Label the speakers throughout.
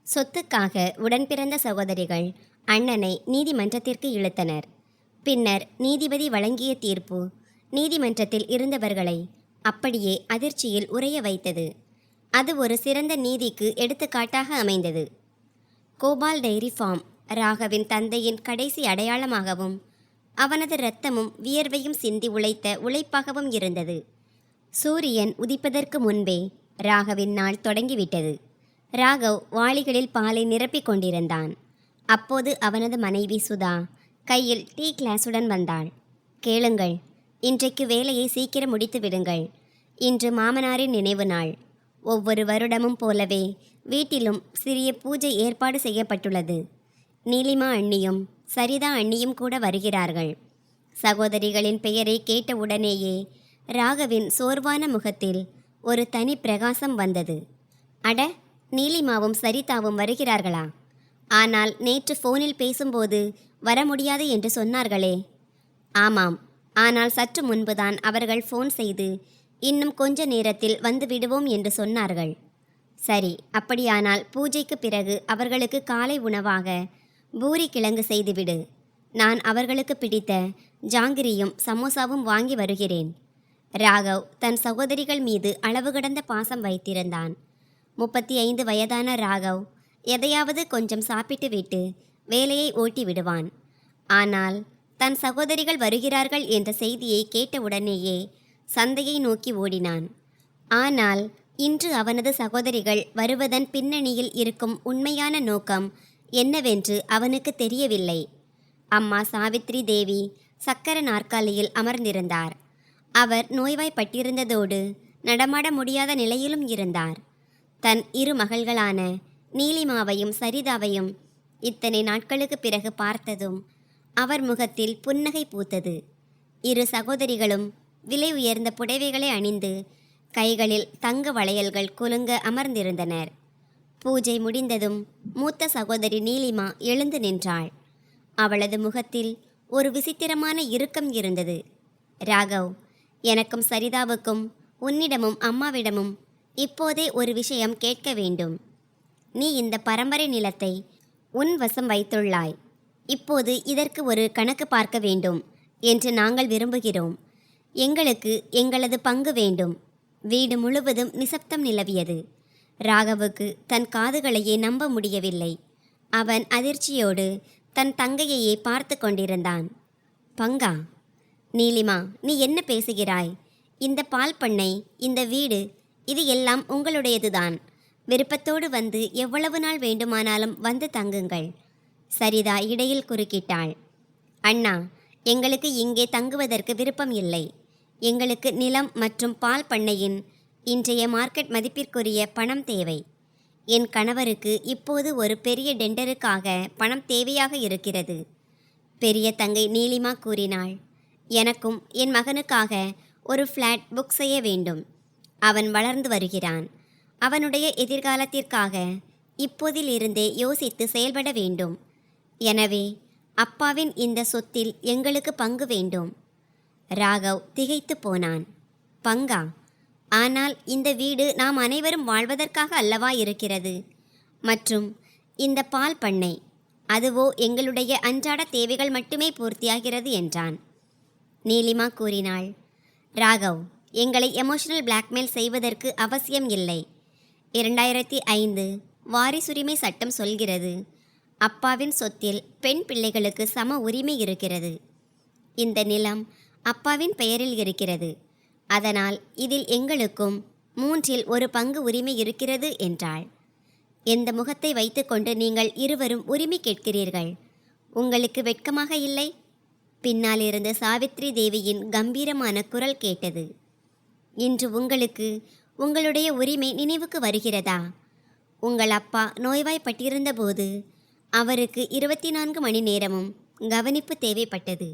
Speaker 1: சொத்துக்காக உடன்பிறந்த சகோதரிகள் அண்ணனை நீதிமன்றத்திற்கு இழுத்தனர். பின்னர் நீதிபதி வழங்கிய தீர்ப்பு நீதிமன்றத்தில் இருந்தவர்களை அப்படியே அதிர்ச்சியில் உறைய வைத்தது. அது ஒரு சிறந்த நீதிக்கு எடுத்துக்காட்டாக அமைந்தது. கோபால் டைரி ஃபார்ம் ராகவின் தந்தையின் கடைசி அடையாளமாகவும் அவனது இரத்தமும் வியர்வையும் சிந்தி உழைத்த உழைப்பாகவும் இருந்தது. சூரியன் உதிப்பதற்கு முன்பே ராகவின் நாள் தொடங்கிவிட்டது. ராகவ் வாளிகளில் பாலை நிரப்பிக் கொண்டிருந்தான். அப்போது அவனது மனைவி சுதா கையில் டீ கிளாஸுடன் வந்தாள். கேளுங்கள், இன்றைக்கு வேலையை சீக்கிரம் முடித்து விடுங்கள். இன்று மாமனாரின் நினைவு நாள். ஒவ்வொரு வருடமும் போலவே வீட்டிலும் சிறிய பூஜை ஏற்பாடு செய்யப்பட்டுள்ளது. நீலிமா அண்ணியும் சரிதா அண்ணியும் கூட வருகிறார்கள். சகோதரிகளின் பெயரை கேட்டவுடனேயே ராகவின் சோர்வான முகத்தில் ஒரு தனி பிரகாசம் வந்தது. அட, நீலிமாவும் சரிதாவும் வருகிறார்களா? ஆனால் நேற்று ஃபோனில் பேசும்போது வர முடியாது என்று சொன்னார்களே. ஆமாம், ஆனால் சற்று முன்புதான் அவர்கள் ஃபோன் செய்து இன்னும் கொஞ்ச நேரத்தில் வந்து விடுவோம் என்று சொன்னார்கள். சரி, அப்படியானால் பூஜைக்கு பிறகு அவர்களுக்கு காலை உணவாக பூரி கிழங்கு செய்துவிடு. நான் அவர்களுக்கு பிடித்த ஜாங்கிரியும் சமோசாவும் வாங்கி வருகிறேன். ராகவ் தன் சகோதரிகள் மீது அளவு கடந்த பாசம் வைத்திருந்தான். 35 வயதான ராகவ் எதையாவது கொஞ்சம் சாப்பிட்டு விட்டு வேலையை ஓட்டி விடுவான். ஆனால் தன் சகோதரிகள் வருகிறார்கள் என்ற செய்தியை கேட்டவுடனேயே சந்தையை நோக்கி ஓடினான். ஆனால் இன்று அவனது சகோதரிகள் வருவதன் பின்னணியில் இருக்கும் உண்மையான நோக்கம் என்னவென்று அவனுக்கு தெரியவில்லை. அம்மா சாவித்ரி தேவி சக்கர நாற்காலியில் அமர்ந்திருந்தார். அவர் நோய்வாய்ப்பட்டிருந்ததோடு நடமாட முடியாத நிலையிலும் இருந்தார். தன் இரு மகள்களான நீலிமாவையும் சரிதாவையும் இத்தனை நாட்களுக்கு பிறகு பார்த்ததும் அவர் முகத்தில் புன்னகை பூத்தது. இரு சகோதரிகளும் விலை உயர்ந்த புடவைகளை அணிந்து கைகளில் தங்க வளையல்கள் குலுங்க அமர்ந்திருந்தனர். பூஜை முடிந்ததும் மூத்த சகோதரி நீலிமா எழுந்து நின்றாள். அவளது முகத்தில் ஒரு விசித்திரமான இறுக்கம் இருந்தது. ராகவ், எனக்கும் சரிதாவுக்கும் உன்னிடமும் அம்மாவிடமும் இப்போதே ஒரு விஷயம் கேட்க வேண்டும். நீ இந்த பரம்பரை நிலத்தை உன் வசம் வைத்துள்ளாய். இப்போது இதற்கு ஒரு கணக்கு பார்க்க வேண்டும் என்று நாங்கள் விரும்புகிறோம். எங்களுக்கு எங்களது பங்கு வேண்டும். வீடு முழுவதும் நிசப்தம் நிலவியது. ராகவுக்கு தன் காதுகளையே நம்ப முடியவில்லை. அவன் அதிர்ச்சியோடு தன் தங்கையையே பார்த்து கொண்டிருந்தான். பங்கா? நீலிமா, நீ என்ன பேசுகிறாய்? இந்த பால் பண்ணை, இந்த வீடு, இது எல்லாம் உங்களுடையதுதான். விருப்பத்தோடு வந்து எவ்வளவு நாள் வேண்டுமானாலும் வந்து தங்குங்கள். சரிதா இடையில் குறுக்கிட்டாள். அண்ணா, எங்களுக்கு இங்கே தங்குவதற்கு விருப்பம் இல்லை. எங்களுக்கு நிலம் மற்றும் பால் பண்ணையின் இன்றைய மார்க்கெட் மதிப்பிற்குரிய பணம் தேவை. என் கணவருக்கு இப்போது ஒரு பெரிய டெண்டருக்காக பணம் தேவையாக இருக்கிறது. பெரிய தங்கை நீலிமா கூறினாள். எனக்கும் என் மகனுக்காக ஒரு ஃப்ளாட் புக் செய்ய வேண்டும். அவன் வளர்ந்து வருகிறான். அவனுடைய எதிர்காலத்திற்காக இப்போதிலிருந்தே யோசித்து செயல்பட வேண்டும். எனவே அப்பாவின் இந்த சொத்தில் எங்களுக்கு பங்கு வேண்டும். ராகவ் திகைத்து போனான். பங்கா? ஆனால் இந்த வீடு நாம் அனைவரும் வாழ்வதற்காக அல்லவா இருக்கிறது. மற்றும் இந்த பால் பண்ணை, அதுவோ எங்களுடைய அன்றாட தேவைகள் மட்டுமே பூர்த்தியாகிறது என்றான். நீலிமா கூறினாள். ராகவ், எங்களை எமோஷனல் பிளாக்மெயில் செய்வதற்கு அவசியம் இல்லை. 2005 வாரிசுரிமை சட்டம் சொல்கிறது, அப்பாவின் சொத்தில் பெண் பிள்ளைகளுக்கு சம உரிமை இருக்கிறது. இந்த நிலம் அப்பாவின் பெயரில் இருக்கிறது. அதனால் இதில் எங்களுக்கும் 1/3 பங்கு உரிமை இருக்கிறது என்றாள். எந்த முகத்தை வைத்துக்கொண்டு நீங்கள் இருவரும் உரிமை கேட்கிறீர்கள்? உங்களுக்கு வெட்கமாக இல்லை? பின்னாலிருந்து சாவித்ரி தேவியின் கம்பீரமான குரல் கேட்டது. இன்று உங்களுக்கு உங்களுடைய உரிமை நினைவுக்கு வருகிறதா? உங்கள் அப்பா நோய்வாய்ப்பட்டிருந்த போது அவருக்கு 24 மணி நேரமும் கவனிப்பு தேவைப்பட்டது.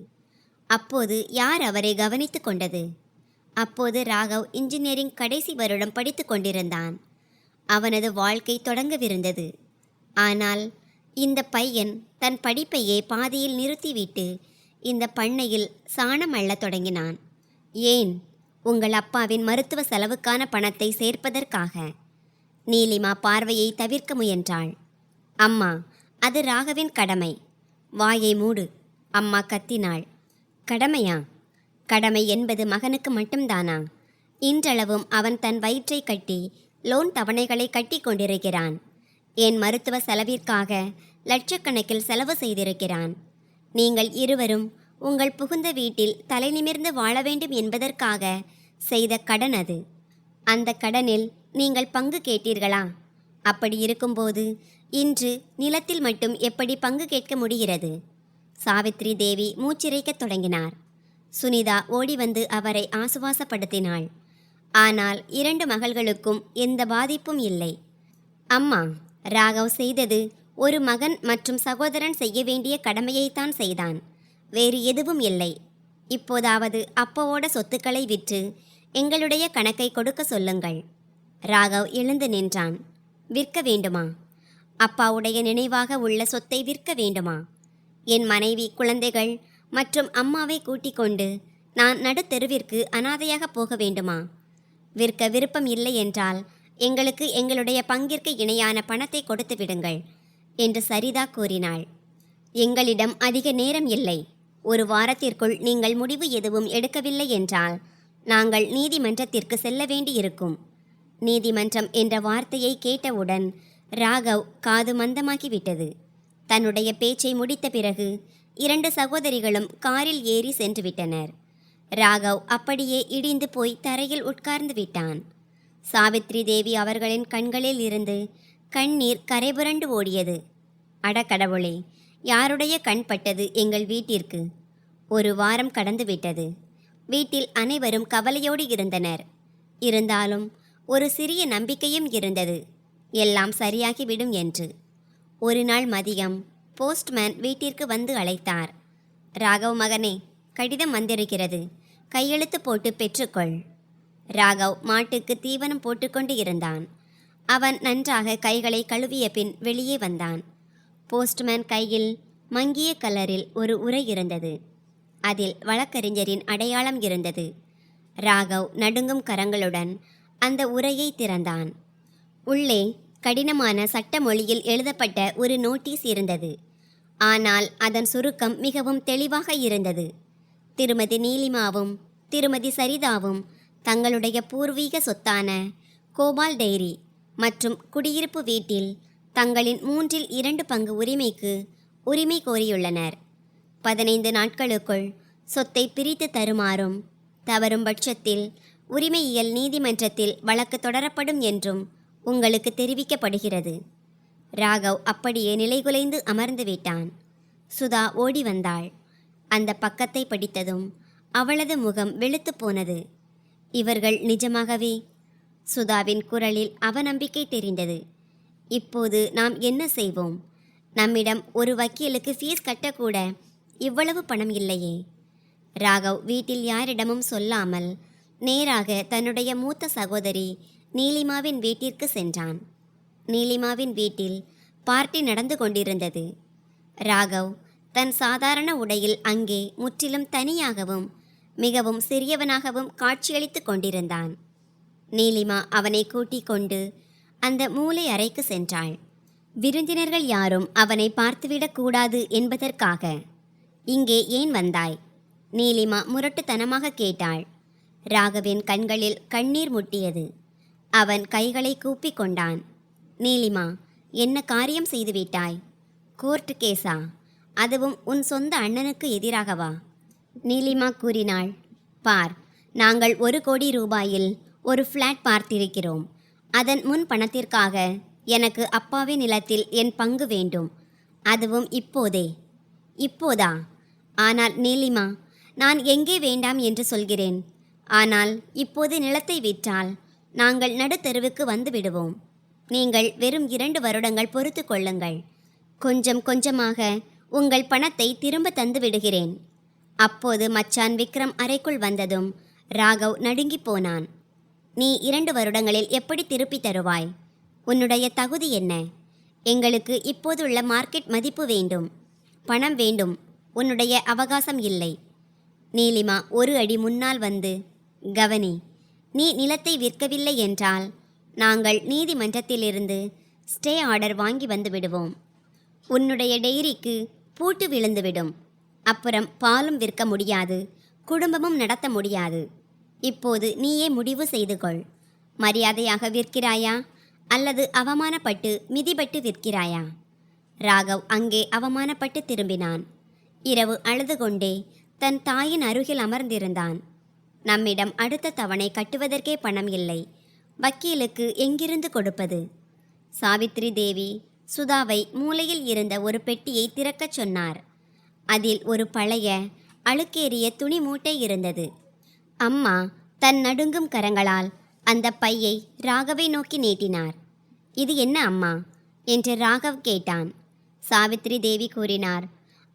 Speaker 1: அப்போது யார் அவரை கவனித்து கொண்டது? அப்போது ராகவ் இன்ஜினியரிங் கடைசி வருடம் படித்து கொண்டிருந்தான். அவனது வாழ்க்கை தொடங்கவிருந்தது. ஆனால் இந்த பையன் தன் படிப்பையே பாதியில் நிறுத்திவிட்டு இந்த பண்ணையில் சாணம் அள்ளத் தொடங்கினான். ஏன்? உங்கள் அப்பாவின் மருத்துவ செலவுக்கான பணத்தை சேர்ப்பதற்காக. நீலிமா பார்வையை தவிர்க்க முயன்றாள். அம்மா, அது ராகவின் கடமை. வாயை மூடு, அம்மா கத்தினாள். கடமையா? கடமை என்பது மகனுக்கு மட்டும்தானா? இன்றளவும் அவன் தன் வயிற்றை கட்டி லோன் தவணைகளை கட்டி கொண்டிருக்கிறான். என் மருத்துவ செலவிற்காக லட்சக்கணக்கில் செலவு செய்திருக்கிறான். நீங்கள் இருவரும் உங்கள் புகுந்த வீட்டில் தலை நிமிர்ந்து வாழ வேண்டும் என்பதற்காக செய்த கடன் அது. அந்த கடனில் நீங்கள் பங்கு கேட்டீர்களா? அப்படி இருக்கும்போது இன்று நிலத்தில் மட்டும் எப்படி பங்கு கேட்க முடிகிறது? சாவித்ரி தேவி மூச்சிறைக்கத் தொடங்கினார். சுனிதா ஓடி வந்து அவரை ஆசுவாசப்படுத்தினாள். ஆனால் 2 மகள்களுக்கும் எந்த பாதிப்பும் இல்லை. அம்மா, ராகவ் செய்தது ஒரு மகன் மற்றும் சகோதரன் செய்ய வேண்டிய கடமையைத்தான் செய்தான். வேறு எதுவும் இல்லை. இப்போதாவது அப்பாவோட சொத்துக்களை விற்று எங்களுடைய கணக்கை கொடுக்க சொல்லுங்கள். ராகவ் எழுந்து நின்றான். விற்க வேண்டுமா? அப்பாவுடைய நினைவாக உள்ள சொத்தை விற்க வேண்டுமா? என் மனைவி, குழந்தைகள் மற்றும் அம்மாவை கூட்டிக் கொண்டு நான் நடுத்தெருவிற்கு அனாதையாக போக வேண்டுமா? விற்க விருப்பம் இல்லை என்றால் எங்களுக்கு எங்களுடைய பங்கிற்கு இணையான பணத்தை கொடுத்து விடுங்கள் என்று சரிதா கூறினாள். எங்களிடம் அதிக நேரம் இல்லை. 1 வாரத்திற்குள் நீங்கள் முடிவு எதுவும் எடுக்கவில்லை என்றால் நாங்கள் நீதிமன்றத்திற்கு செல்ல வேண்டியிருக்கும். நீதிமன்றம் என்ற வார்த்தையை கேட்டவுடன் ராகவ் காது மந்தமாகிவிட்டது. தன்னுடைய பேச்சை முடித்த பிறகு 2 சகோதரிகளும் காரில் ஏறி சென்று விட்டனர். ராகவ் அப்படியே இடிந்து போய் தரையில் உட்கார்ந்து விட்டான். சாவித்ரி தேவி அவர்களின் கண்களில் இருந்து கண்ணீர் கரைபுரண்டு ஓடியது. அடக்கடவுளே, யாருடைய கண் பட்டது எங்கள் வீட்டிற்கு? 1 வாரம் கடந்து விட்டது. வீட்டில் அனைவரும் கவலையோடு இருந்தனர். இருந்தாலும் ஒரு சிறிய நம்பிக்கையும் இருந்தது, எல்லாம் சரியாகிவிடும் என்று. ஒரு நாள் மதியம் போஸ்ட்மேன் வீட்டிற்கு வந்து அழைத்தார். ராகவ் மகனே, கடிதம் வந்திருக்கிறது, கையெழுத்து போட்டு பெற்றுக்கொள். ராகவ் மாட்டுக்கு தீவனம் போட்டுக்கொண்டு இருந்தான். அவன் நன்றாக கைகளை கழுவிய பின் வெளியே வந்தான். போஸ்ட்மேன் கையில் மங்கிய கலரில் ஒரு உரை இருந்தது. அதில் வழக்கறிஞரின் அடையாளம் இருந்தது. ராகவ் நடுங்கும் கரங்களுடன் அந்த உரையை திறந்தான். உள்ளே கடினமான சட்ட மொழியில் எழுதப்பட்ட ஒரு நோட்டீஸ் இருந்தது. ஆனால் அதன் சுருக்கம் மிகவும் தெளிவாக இருந்தது. திருமதி நீலிமாவும் திருமதி சரிதாவும் தங்களுடைய பூர்வீக சொத்தான கோபால் டைரி மற்றும் குடியிருப்பு வீட்டில் தங்களின் 2 பங்கு உரிமைக்கு உரிமை கோரியுள்ளனர். 15 நாட்களுக்குள் சொத்தை பிரித்து தருமாறும், தவறும் பட்சத்தில் உரிமையியல் நீதிமன்றத்தில் வழக்கு தொடரப்படும் என்றும் உங்களுக்கு தெரிவிக்கப்படுகிறது. ராகவ் அப்படியே நிலைகுலைந்து அமர்ந்து விட்டான். சுதா ஓடி வந்தாள். அந்த பக்கத்தை படித்ததும் அவளது முகம் வெளுத்து போனது. இவர்கள் நிஜமாகவே? சுதாவின் குரலில் அவநம்பிக்கை தெரிந்தது. இப்போது நாம் என்ன செய்வோம்? நம்மிடம் ஒரு வக்கீலுக்கு ஃபீஸ் கட்டக்கூட இவ்வளவு பணம் இல்லையே. ராகவ் வீட்டில் யாரிடமும் சொல்லாமல் நேராக தன்னுடைய மூத்த சகோதரி நீலிமாவின் வீட்டிற்கு சென்றான். நீலிமாவின் வீட்டில் பார்ட்டி நடந்து கொண்டிருந்தது. ராகவ் தன் சாதாரண உடையில் அங்கே முற்றிலும் தனியாகவும் மிகவும் சிறியவனாகவும் காட்சியளித்து கொண்டிருந்தான். நீலிமா அவனை கூட்டிக் கொண்டு அந்த மூலை அறைக்கு சென்றாள். விருந்தினர்கள் யாரும் அவனை பார்த்துவிடக்கூடாது என்பதற்காக. இங்கே ஏன் வந்தாய்? நீலிமா முரட்டுத்தனமாக கேட்டாள். ராகவின் கண்களில் கண்ணீர் முட்டியது. அவன் கைகளை கூப்பிக் கொண்டான். நீலிமா, என்ன காரியம் செய்துவிட்டாய்? கோர்ட்டு கேஸா? அதுவும் உன் சொந்த அண்ணனுக்கு எதிராகவா? நீலிமா கூறினாள். பார், நாங்கள் 1 கோடி ரூபாயில் ஒரு ஃப்ளாட் பார்த்திருக்கிறோம். அதன் முன் பணத்திற்காக எனக்கு அப்பாவின் நிலத்தில் என் பங்கு வேண்டும். அதுவும் இப்போதே. இப்போதா? ஆனால் நீலிமா, நான் எங்கே வேண்டாம் என்று சொல்கிறேன். ஆனால் இப்போது நிலத்தை விற்றால் நாங்கள் நடுத்தெருவுக்கு வந்து விடுவோம். நீங்கள் வெறும் 2 வருடங்கள் பொறுத்து கொள்ளுங்கள். கொஞ்சம் கொஞ்சமாக உங்கள் பணத்தை திரும்ப தந்து விடுகிறேன். அப்போது மச்சான் விக்ரம் அறைக்குள் வந்ததும் ராகவ் நடுங்கி போனான். நீ 2 வருடங்களில் எப்படி திருப்பி தருவாய்? உன்னுடைய தகுதி என்ன? எங்களுக்கு இப்போதுள்ள மார்க்கெட் மதிப்பு வேண்டும். பணம் வேண்டும். உன்னுடைய அவகாசம் இல்லை. நீலிமா 1 அடி முன்னால் வந்து, கவனி, நீ நிலத்தை விற்கவில்லை என்றால் நாங்கள் நீதிமன்றத்திலிருந்து ஸ்டே ஆர்டர் வாங்கி வந்து விடுவோம். உன்னுடைய டெய்ரிக்கு பூட்டு விழுந்துவிடும். அப்புறம் பாலும் விற்க முடியாது, குடும்பமும் நடத்த முடியாது. இப்போது நீயே முடிவு செய்து கொள். மரியாதையாக விற்கிறாயா அல்லது அவமானப்பட்டு மிதிபட்டு விற்கிறாயா? ராகவ் அங்கே அவமானப்பட்டு திரும்பினான். இரவு அழுது கொண்டே தன் தாயின் அருகில் அமர்ந்திருந்தான். நம்மிடம் அடுத்த தவணை கட்டுவதற்கே பணம் இல்லை, வக்கீலுக்கு எங்கிருந்து கொடுப்பது? சாவித்ரி தேவி சுதாவை மூலையில் இருந்த ஒரு பெட்டியை திறக்கச் சொன்னார். அதில் ஒரு பழைய அழுக்கேறிய துணி மூட்டை இருந்தது. அம்மா தன் நடுங்கும் கரங்களால் அந்த பையை ராகவை நோக்கி நீட்டினார். இது என்ன அம்மா என்று ராகவ் கேட்டான். சாவித்ரி தேவி கூறினார்,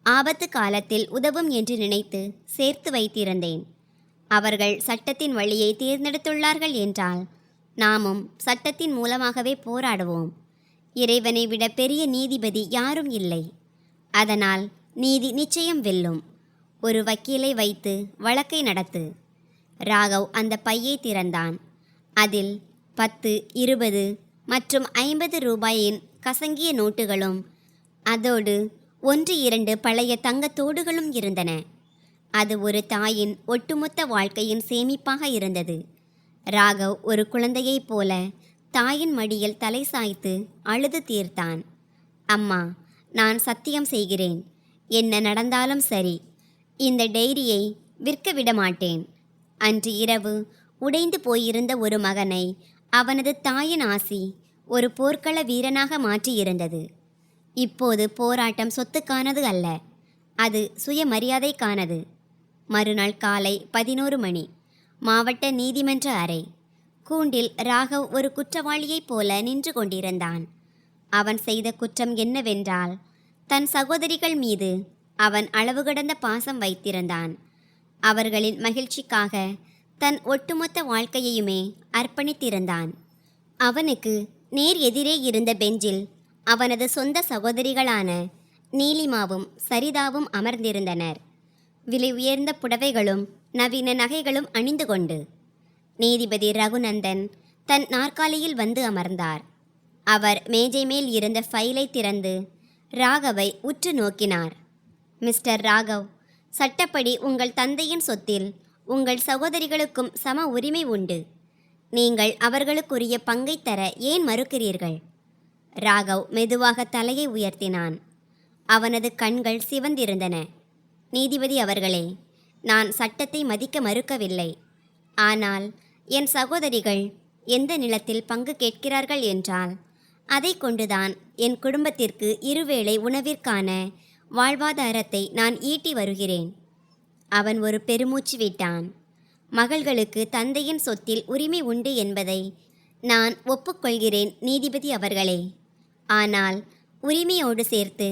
Speaker 1: ஆபத்து காலத்தில் உதவும் என்று நினைத்து சேர்த்து வைத்திருந்தேன். அவர்கள் சட்டத்தின் வழியை தேர்ந்தெடுத்துள்ளார்கள் என்றால் நாமும் சட்டத்தின் மூலமாகவே போராடுவோம். இறைவனை விட பெரிய நீதிபதி யாரும் இல்லை. அதனால் நீதி நிச்சயம் வெல்லும். ஒரு வக்கீலை வைத்து வழக்கை நடத்து. ராகவ் அந்த பையை திறந்தான். அதில் 10, 20 மற்றும் 50 ரூபாயின் கசங்கிய நோட்டுகளும் அதோடு 1-2 பழைய தங்கத்தோடுகளும் இருந்தன. அது ஒரு தாயின் ஒட்டுமொத்த வாழ்க்கையின் சேமிப்பாக இருந்தது. ராகவ் ஒரு குழந்தையைப் போல தாயின் மடியில் தலை சாய்த்து அழுது தீர்த்தான். அம்மா, நான் சத்தியம் செய்கிறேன், என்ன நடந்தாலும் சரி, இந்த டைரியை விற்க விட மாட்டேன். அன்று இரவு உடைந்து போயிருந்த ஒரு மகனை அவனது தாயின் ஆசி ஒரு போர்க்கள வீரனாக மாற்றியிருந்தது. இப்போது போராட்டம் சொத்துக்கானது அல்ல, அது சுயமரியாதைக்கானது. மறுநாள் காலை 11 மணி. மாவட்ட நீதிமன்ற அறை. கூண்டில் ராகவ் ஒரு குற்றவாளியைப் போல நின்று கொண்டிருந்தான். அவன் செய்த குற்றம் என்னவென்றால், தன் சகோதரிகள் மீது அவன் அளவு கடந்த பாசம் வைத்திருந்தான். அவர்களின் மகிழ்ச்சிக்காக தன் ஒட்டுமொத்த வாழ்க்கையையுமே அர்ப்பணித்திருந்தான். அவனுக்கு நேர் எதிரே இருந்த பெஞ்சில் அவனது சொந்த சகோதரிகளான நீலிமாவும் சரிதாவும் அமர்ந்திருந்தனர். விலை உயர்ந்த புடவைகளும் நவீன நகைகளும் அணிந்து கொண்டு. நீதிபதி ரகுநந்தன் தன் நாற்காலியில் வந்து அமர்ந்தார். அவர் மேஜை மேல் இருந்த ஃபைலை திறந்து ராகவை உற்று நோக்கினார். மிஸ்டர் ராகவ், சட்டப்படி உங்கள் தந்தையின் சொத்தில் உங்கள் சகோதரிகளுக்கும் சம உரிமை உண்டு. நீங்கள் அவர்களுக்குரிய பங்கை தர ஏன் மறுக்கிறீர்கள்? ராகவ் மெதுவாக தலையை உயர்த்தினான். அவனது கண்கள் சிவந்திருந்தன. நீதிபதி அவர்களே, நான் சட்டத்தை மதிக்க மறுக்கவில்லை. ஆனால் என் சகோதரிகள் எந்த நிலத்தில் பங்கு கேட்கிறார்கள் என்றால் அதை கொண்டுதான் என் குடும்பத்திற்கு இருவேளை உணவிற்கான வாழ்வாதாரத்தை நான் ஈட்டி வருகிறேன். அவன் ஒரு பெருமூச்சு விட்டான். மகள்களுக்கு தந்தையின் சொத்தில் உரிமை உண்டு என்பதை நான் ஒப்புக்கொள்கிறேன் நீதிபதி அவர்களே. ஆனால் உரிமையோடு சேர்த்து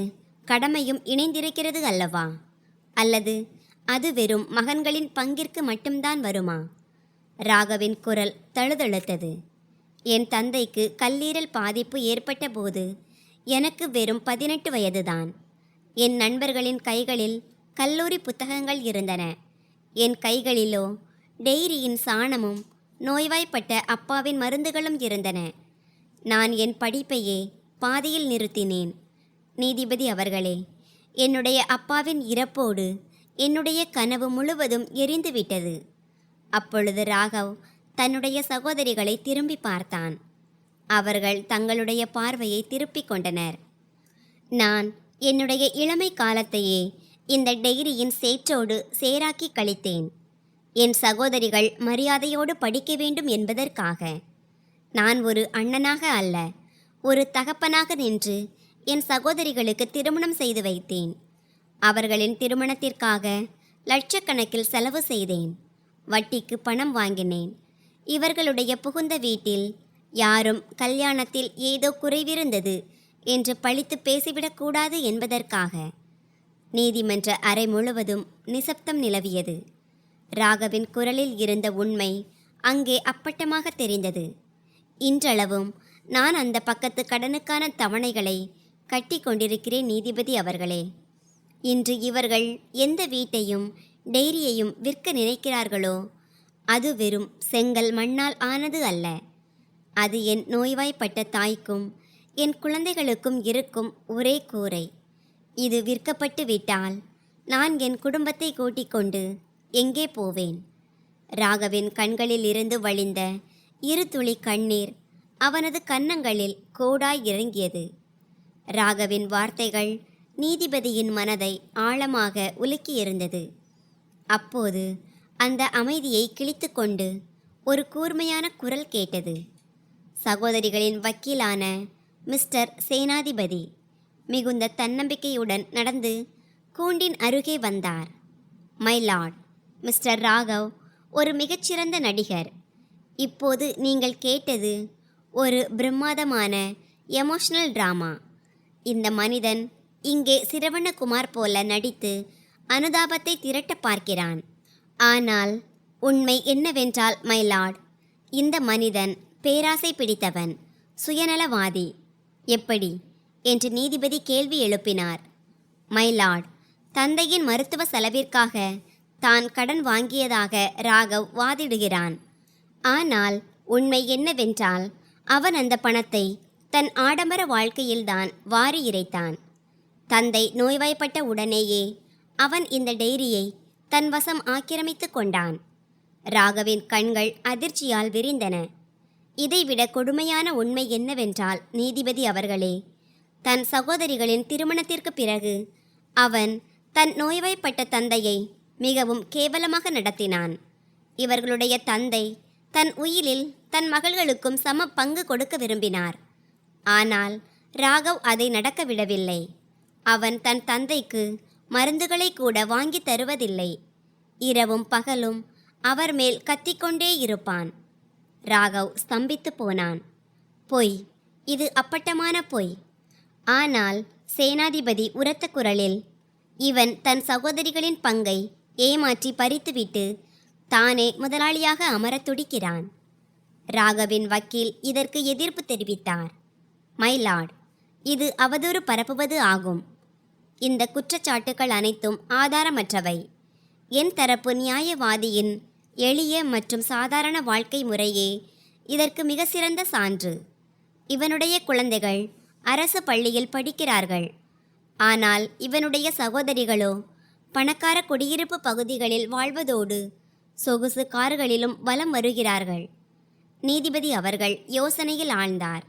Speaker 1: கடமையும் இணைந்திருக்கிறது அல்லவா? அல்லது அது வெறும் மகன்களின் பங்கிற்கு மட்டும்தான் வருமா? ராகவின் குரல் தழுதழுத்தது. என் தந்தைக்கு கல்லீரல் பாதிப்பு ஏற்பட்ட போது எனக்கு வெறும் 18 வயதுதான். என் நண்பர்களின் கைகளில் கல்லூரி புத்தகங்கள் இருந்தன. என் கைகளிலோ டெய்ரியின் சாணமும் நோய்வாய்ப்பட்ட அப்பாவின் மருந்துகளும் இருந்தன. நான் என் படிப்பையே பாதியில் நிறுத்தினேன். நீதிபதி அவர்களே, என்னுடைய அப்பாவின் இறப்போடு என்னுடைய கனவு முழுவதும் எரிந்துவிட்டது. அப்பொழுது ராகவ் தன்னுடைய சகோதரிகளை திரும்பி பார்த்தான். அவர்கள் தங்களுடைய பார்வையை திருப்பிக் கொண்டனர். நான் என்னுடைய இளமை காலத்தையே இந்த டெய்ரியின் சேற்றோடு சேராக்கி கழித்தேன். என் சகோதரிகள் மரியாதையோடு படிக்க வேண்டும் என்பதற்காக. நான் ஒரு அண்ணனாக அல்ல, ஒரு தகப்பனாக நின்று என் சகோதரிகளுக்கு திருமணம் செய்து வைத்தேன். அவர்களின் திருமணத்திற்காக லட்சக்கணக்கில் செலவு செய்தேன். வட்டிக்கு பணம் வாங்கினேன். இவர்களுடைய புகுந்த வீட்டில் யாரும் கல்யாணத்தில் ஏதோ குறைவிருந்தது என்று பழித்து பேசிவிடக்கூடாது என்பதற்காக. நீதிமன்ற அறை முழுவதும் நிசப்தம் நிலவியது. ராகவின் குரலில் இருந்த உண்மை அங்கே அப்பட்டமாக தெரிந்தது. இன்றளவும் நான் அந்த பக்கத்து கடனுக்கான தவணைகளை கட்டி கொண்டிருக்கிறேன் நீதிபதி அவர்களே. இன்று இவர்கள் எந்த வீட்டையும் டெய்ரியையும் விற்க நினைக்கிறார்களோ அது வெறும் செங்கல் மண்ணால் ஆனது அல்ல. அது என் நோய்வாய்ப்பட்ட தாய்க்கும் என் குழந்தைகளுக்கும் இருக்கும் ஒரே கூரை. இது விற்கப்பட்டு விட்டால் நான் என் குடும்பத்தை கூட்டிக் கொண்டு எங்கே போவேன்? ராகவின் கண்களில் இருந்து வழிந்த இரு துளி கண்ணீர் அவனது கன்னங்களில் கோடாய் இறங்கியது. ராகவின் வார்த்தைகள் நீதிபதியின் மனதை ஆழமாக உலுக்கியிருந்தது. அப்போது அந்த அமைதியை கிழித்து கொண்டு ஒரு கூர்மையான குரல் கேட்டது. சகோதரிகளின் வக்கீலான மிஸ்டர் சேனாதிபதி மிகுந்த தன்னம்பிக்கையுடன் நடந்து கூண்டின் அருகே வந்தார். மை லார்ட், மிஸ்டர் ராகவ் ஒரு மிகச்சிறந்த நடிகர். இப்போது நீங்கள் கேட்டது ஒரு பிரம்மாதமான எமோஷனல் டிராமா. இந்த மனிதன் இங்கே சிரவணகுமார் போல நடித்து அனுதாபத்தை திரட்ட பார்க்கிறான். ஆனால் உண்மை என்னவென்றால் மை லார்ட், இந்த மனிதன் பேராசை பிடித்தவன், சுயநலவாதி. எப்படி என்று நீதிபதி கேள்வி எழுப்பினார். மை லார்ட், தந்தையின் மருத்துவ செலவிற்காக தான் கடன் வாங்கியதாக ராகவ் வாதிடுகிறான். ஆனால் உண்மை என்னவென்றால் அவன் அந்த பணத்தை தன் ஆடம்பர வாழ்க்கையில்தான் வாரி இறைத்தான். தந்தை நோய்வாய்ப்பட்ட உடனேயே அவன் இந்த டைரியை தன் வசம் ஆக்கிரமித்து கொண்டான். ராகவின் கண்கள் அதிர்ச்சியால் விரிந்தன. இதைவிட கொடுமையான உண்மை என்னவென்றால் நீதிபதி அவர்களே, தன் சகோதரிகளின் திருமணத்திற்கு பிறகு அவன் தன் நோய்வாய்ப்பட்ட தந்தையை மிகவும் கேவலமாக நடத்தினான். இவர்களுடைய தந்தை தன் உயிரில் தன் மகள்களுக்கும் சம பங்கு கொடுக்க விரும்பினார். ஆனால் ராகவ் அதை நடக்க விடவில்லை. அவன் தன் தந்தைக்கு மருந்துகளை கூட வாங்கி தருவதில்லை. இரவும் பகலும் அவர் மேல் கத்திக்கொண்டே இருப்பான். ராகவ் ஸ்தம்பித்து போனான். பொய், இது அப்பட்டமான பொய். ஆனால் சேனாதிபதி உரத்த குரலில், இவன் தன் சகோதரிகளின் பங்கை ஏமாற்றி பறித்துவிட்டு தானே முதலாளியாக அமரத் துடிக்கிறான். ராகவின் வக்கீல் இதற்கு எதிர்ப்பு தெரிவித்தார். மை லார்ட், இது அவதூறு பரப்புவது ஆகும். இந்த குற்றச்சாட்டுக்கள் அனைத்தும் ஆதாரமற்றவை. என் தரப்பு நியாயவாதியின் எளிய மற்றும் சாதாரண வாழ்க்கை முறையே இதற்கு மிக சிறந்த சான்று. இவனுடைய குழந்தைகள் அரசு பள்ளியில் படிக்கிறார்கள். ஆனால் இவனுடைய சகோதரிகளோ பணக்கார குடியிருப்பு பகுதிகளில் வாழ்வதோடு சொகுசு கார்களிலும் வலம் வருகிறார்கள். நீதிபதி அவர்கள் யோசனையில் ஆழ்ந்தார்.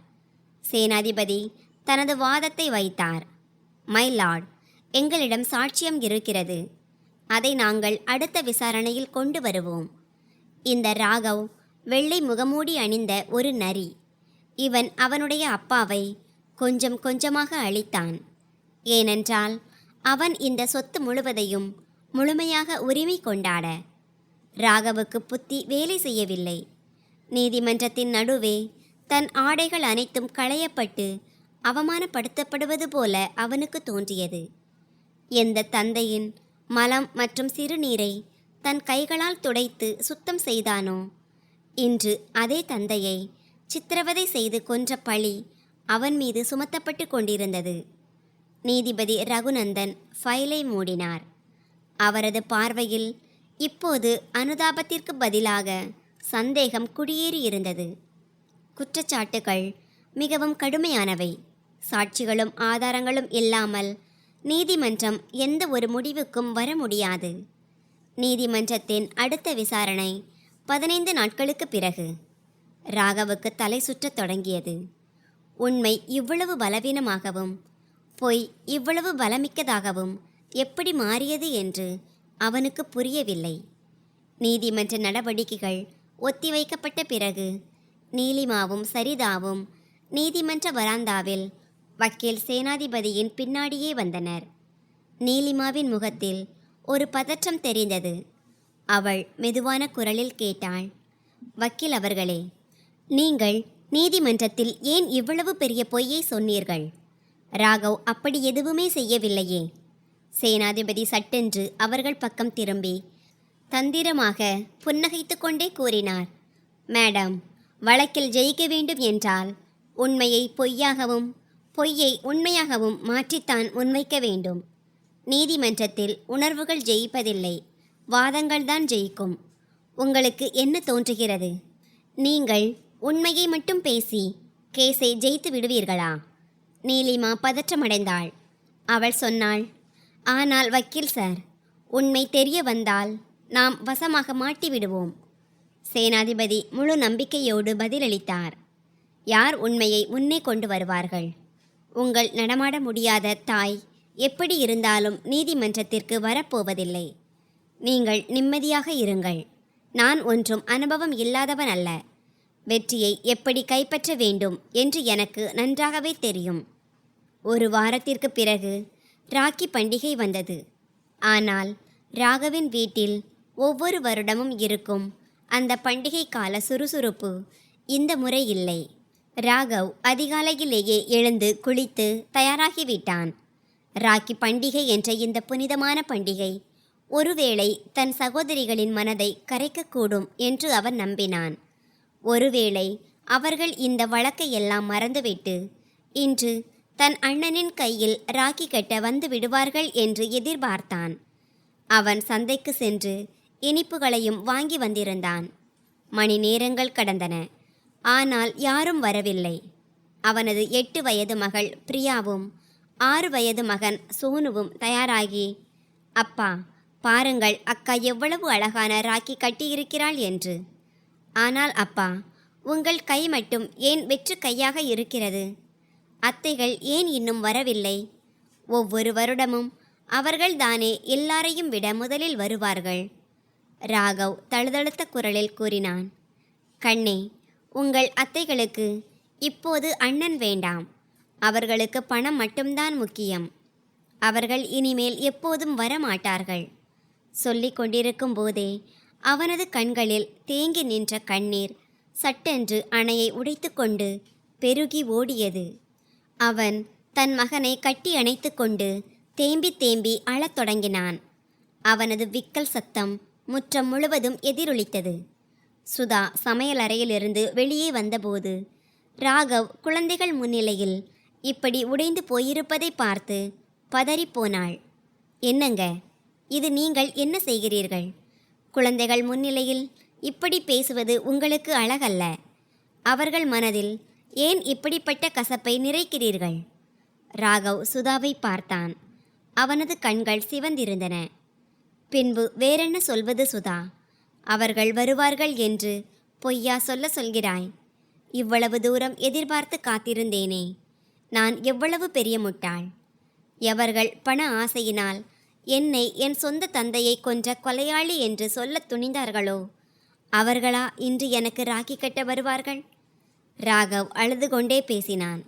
Speaker 1: சேனாதிபதி தனது வாதத்தை வைத்தார். மை லார்ட், எங்களிடம் சாட்சியம் இருக்கிறது. அதை நாங்கள் அடுத்த விசாரணையில் கொண்டு வருவோம். இந்த ராகவ் வெள்ளை முகமூடி அணிந்த ஒரு நரி. இவன் அவனுடைய அப்பாவை கொஞ்சம் கொஞ்சமாக அழித்தான். ஏனென்றால் அவன் இந்த சொத்து முழுவதையும் முழுமையாக உரிமை கொண்டாட. ராகவுக்கு புத்தி வேலை செய்யவில்லை. நீதிமன்றத்தின் நடுவே தன் ஆடைகள் அனைத்தும் களையப்பட்டு அவமானப்படுத்தப்படுவது போல அவனுக்கு தோன்றியது. எந்த தந்தையின் மலம் மற்றும் சிறுநீரை தன் கைகளால் துடைத்து சுத்தம் செய்தானோ, இன்று அதே தந்தையை சித்திரவதை செய்து கொன்ற பழி அவன் மீது சுமத்தப்பட்டு கொண்டிருந்தது. நீதிபதி ரகுநந்தன் ஃபைலை மூடினார். அவரது பார்வையில் இப்போது அனுதாபத்திற்கு பதிலாக சந்தேகம் குடியேறியிருந்தது. குற்றச்சாட்டுகள் மிகவும் கடுமையானவை. சாட்சிகளும் ஆதாரங்களும் இல்லாமல் நீதிமன்றம் எந்த ஒரு முடிவுக்கும் வர முடியாது. நீதிமன்றத்தின் அடுத்த விசாரணை 15 நாட்களுக்கு பிறகு. ராகவுக்கு தலை சுற்றத் தொடங்கியது. உண்மை இவ்வளவு பலவீனமாகவும் பொய் இவ்வளவு பலமிக்கதாகவும் எப்படி மாறியது என்று அவனுக்கு புரியவில்லை. நீதிமன்ற நடவடிக்கைகள் ஒத்திவைக்கப்பட்ட பிறகு நீலிமாவும் சரிதாவும் நீதிமன்ற வராந்தாவில் வக்கீல் சேனாதிபதியின் பின்னாடியே வந்தனர். நீலிமாவின் முகத்தில் ஒரு பதற்றம் தெரிந்தது. அவள் மெதுவான குரலில் கேட்டாள், வக்கீல் அவர்களே, நீங்கள் நீதிமன்றத்தில் ஏன் இவ்வளவு பெரிய பொய்யை சொன்னீர்கள்? ராகவ் அப்படி எதுவுமே செய்யவில்லையே. சேனாதிபதி சட்டென்று அவர்கள் பக்கம் திரும்பி தந்திரமாக புன்னகைத்து கொண்டே கூறினார், மேடம், வழக்கில் ஜெயிக்க வேண்டும் என்றால் உண்மையை பொய்யாகவும் பொய்யை உண்மையாகவும் மாற்றித்தான் முன்வைக்க வேண்டும். நீதிமன்றத்தில் உணர்வுகள் ஜெயிப்பதில்லை, வாதங்கள்தான் ஜெயிக்கும். உங்களுக்கு என்ன தோன்றுகிறது? நீங்கள் உண்மையை மட்டும் பேசி கேஸை ஜெயித்து விடுவீர்களா நீலிமா பதற்றமடைந்தாள். அவள் சொன்னாள், ஆனால் வக்கீல் சார், உண்மை தெரிய வந்தால் நாம் வசமாக மாட்டிவிடுவோம். சேனாதிபதி முழு நம்பிக்கையோடு பதிலளித்தார். யார் உண்மையை முன்னே கொண்டு வருவார்கள்? உங்கள் நடமாட முடியாத தாய் எப்படி இருந்தாலும் நீதிமன்றத்திற்கு வரப்போவதில்லை. நீங்கள் நிம்மதியாக இருங்கள். நான் ஒன்றும் அனுபவம் இல்லாதவன் அல்ல. வெற்றியை எப்படி கைப்பற்ற வேண்டும் என்று எனக்கு நன்றாகவே தெரியும். ஒரு வாரத்திற்கு பிறகு ராக்கி பண்டிகை வந்தது. ஆனால் ராகவின் வீட்டில் ஒவ்வொரு வருடமும் இருக்கும் அந்த பண்டிகை கால சுறுசுறுப்பு இந்த முறை இல்லை. ராகவ் அதிகாலையிலேயே எழுந்து குளித்து தயாராகிவிட்டான். ராக்கி பண்டிகை என்ற இந்த புனிதமான பண்டிகை ஒருவேளை தன் சகோதரிகளின் மனதை கரைக்கக்கூடும் என்று அவன் நம்பினான். ஒருவேளை அவர்கள் இந்த வழக்கையெல்லாம் மறந்துவிட்டு இன்று தன் அண்ணனின் கையில் ராக்கி கட்ட வந்து விடுவார்கள் என்று எதிர்பார்த்தான். அவன் சந்தைக்கு சென்று இனிப்புகளையும் வாங்கி வந்திருந்தான். மணி நேரங்கள் கடந்தன. ஆனால் யாரும் வரவில்லை. அவனது 8 வயது மகள் பிரியாவும் 6 வயது மகன் சோனுவும் தயாராகி, அப்பா பாருங்கள், அக்கா எவ்வளவு அழகான ராக்கி கட்டியிருக்கிறாள் என்று. ஆனால் அப்பா, உங்கள் கை மட்டும் ஏன் வெற்று கையாக இருக்கிறது? அத்தைகள் ஏன் இன்னும் வரவில்லை? ஒவ்வொரு வருடமும் அவர்கள்தானே எல்லாரையும் விட முதலில் வருவார்கள். ராகவ் தழுதழுத்த குரலில் கூறினான். கண்ணே, உங்கள் அத்தைகளுக்கு இப்போது அண்ணன் வேண்டாம். அவர்களுக்கு பணம் மட்டும்தான் முக்கியம். அவர்கள் இனிமேல் எப்போதும் வரமாட்டார்கள். சொல்லிக் கொண்டிருக்கும் போதே அவனது கண்களில் தேங்கி நின்ற கண்ணீர் சட்டென்று அணையை உடைத்து கொண்டு பெருகி ஓடியது. அவன் தன் மகனை கட்டி அணைத்து கொண்டு தேம்பி தேம்பி அழத் தொடங்கினான். அவனது விக்கல் சத்தம் முற்றம் முழுவதும் எதிரொலித்தது. சுதா சமையலறையிலிருந்து வெளியே வந்தபோது ராகவ் குழந்தைகள் முன்னிலையில் இப்படி உடைந்து போயிருப்பதை பார்த்து பதறிப்போனாள். என்னங்க, இது நீங்கள் என்ன செய்கிறீர்கள்? குழந்தைகள் முன்னிலையில் இப்படி பேசுவது உங்களுக்கு அழகல்ல. அவர்கள் மனதில் ஏன் இப்படிப்பட்ட கசப்பை நிறைக்கிறீர்கள்? ராகவ் சுதாவை பார்த்தான். அவனது கண்கள் சிவந்திருந்தன. பின்பு வேறென்ன சொல்வது சுதா? அவர்கள் வருவார்கள் என்று பொய்யா சொல்கிறாய்? இவ்வளவு தூரம் எதிர்பார்த்து காத்திருந்தேனே. நான் எவ்வளவு பெரிய முட்டாள்! எவர்கள் பண ஆசையினால் என்னை என் சொந்த தந்தையை கொன்ற கொலையாளி என்று சொல்லத் துணிந்தார்களோ அவர்களா இன்று எனக்கு ராக்கி கட்ட வருவார்கள்? ராகவ் அழுது கொண்டே பேசினான்.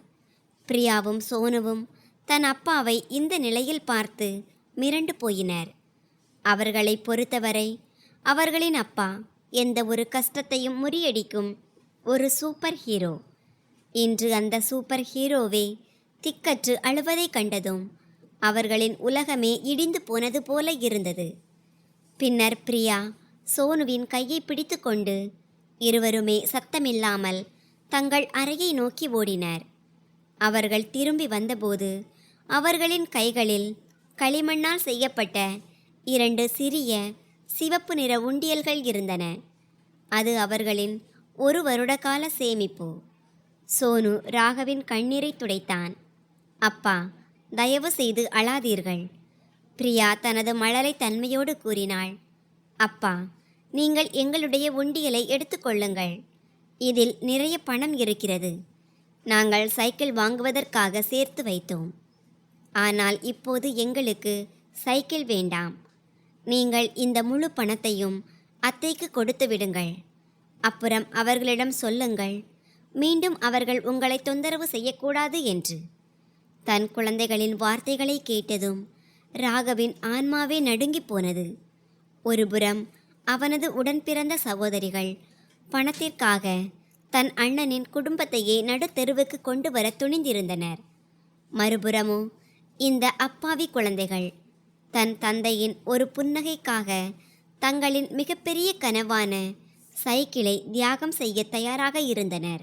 Speaker 1: பிரியாவும் சோனுவும் தன் அப்பாவை இந்த நிலையில் பார்த்து மிரண்டு போயினர். அவர்களை பொறுத்தவரை அவர்களின் அப்பா எந்த ஒரு கஷ்டத்தையும் முறியடிக்கும் ஒரு சூப்பர் ஹீரோ. இன்று அந்த சூப்பர் ஹீரோவே திக்கற்று அழுவதை கண்டதும் அவர்களின் உலகமே இடிந்து போனது போல இருந்தது. பின்னர் பிரியா சோனுவின் கையை பிடித்து கொண்டு இருவருமே சத்தமில்லாமல் தங்கள் அறையை நோக்கி ஓடினர். அவர்கள் திரும்பி வந்தபோது அவர்களின் கைகளில் களிமண்ணால் செய்யப்பட்ட 2 சிறிய சிவப்பு நிற உண்டியல்கள் இருந்தன. அது அவர்களின் 1 வருட கால சேமிப்பு. சோனு ராகவின் கண்ணீரை துடைத்தான். அப்பா, தயவு செய்து அழாதீர்கள். பிரியா தனது மழலை தன்மையோடு கூறினாள். அப்பா, நீங்கள் எங்களுடைய உண்டியலை எடுத்துக்கொள்ளுங்கள். இதில் நிறைய பணம் இருக்கிறது. நாங்கள் சைக்கிள் வாங்குவதற்காக சேர்த்து வைத்தோம். ஆனால் இப்போது எங்களுக்கு சைக்கிள் வேண்டாம். நீங்கள் இந்த முழு பணத்தையும் அத்தைக்கு கொடுத்து விடுங்கள். அப்புறம் அவர்களிடம் சொல்லுங்கள், மீண்டும் அவர்கள் உங்களை தொந்தரவு செய்யக்கூடாது என்று. தன் குழந்தைகளின் வார்த்தைகளை கேட்டதும் ராகவின் ஆன்மாவே நடுங்கி போனது. ஒருபுறம் அவனது உடன் பிறந்த சகோதரிகள் பணத்திற்காக தன் அண்ணனின் குடும்பத்தையே நடுத்தெருவுக்கு கொண்டு வர துணிந்திருந்தனர். மறுபுறமோ இந்த அப்பாவி குழந்தைகள் தன் தந்தையின் ஒரு புன்னகைக்காக தங்களின் மிகப்பெரிய கனவான சைக்கிளை தியாகம் செய்ய தயாராக இருந்தனர்.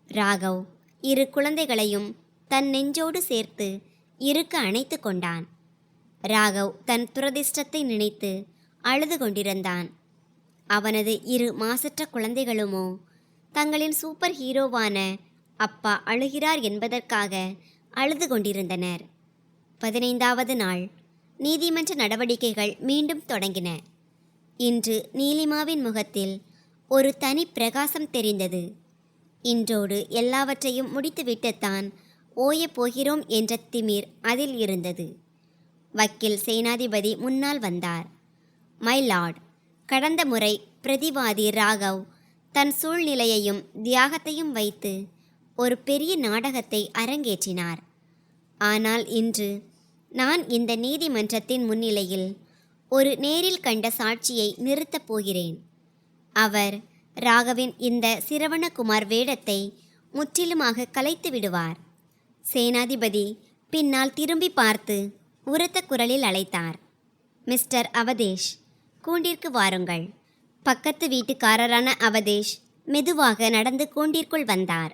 Speaker 1: ராகவ் 2 குழந்தைகளையும் தன் நெஞ்சோடு சேர்த்து இருக்க அணைத்து கொண்டான். ராகவ் தன் துரதிர்ஷ்டத்தை நினைத்து அழுது கொண்டிருந்தான். அவனது 2 மாசற்ற குழந்தைகளுமோ தங்களின் சூப்பர் ஹீரோவான அப்பா அழுகிறார் என்பதற்காக அழுது கொண்டிருந்தனர். 15வது நாள் நீதிமன்ற நடவடிக்கைகள் மீண்டும் தொடங்கின. இன்று நீலிமாவின் முகத்தில் ஒரு தனி பிரகாசம் தெரிந்தது. இன்றோடு எல்லாவற்றையும் முடித்துவிட்டுத்தான் ஓயப் போகிறோம் என்ற திமிர் அதில் இருந்தது. வக்கீல் சேனாதிபதி முன்னால் வந்தார். மை லார்ட், கடந்த முறை பிரதிவாதி ராகவ் தன் சூழ்நிலையையும் தியாகத்தையும் வைத்து ஒரு பெரிய நாடகத்தை அரங்கேற்றினார். ஆனால் இன்று நான் இந்த நீதிமன்றத்தின் முன்னிலையில் ஒரு நேரில் கண்ட சாட்சியை நிறுத்தப் போகிறேன். அவர் ராகவின் இந்த சிரவணகுமார் வேடத்தை முற்றிலுமாக கலைத்து விடுவார். சேனாதிபதி பின்னால் திரும்பி பார்த்து உரத்த குரலில் அழைத்தார். மிஸ்டர் அவதேஷ், கூண்டிற்கு வாருங்கள். பக்கத்து வீட்டுக்காரரான அவதேஷ் மெதுவாக நடந்து கூண்டிற்குள் வந்தார்.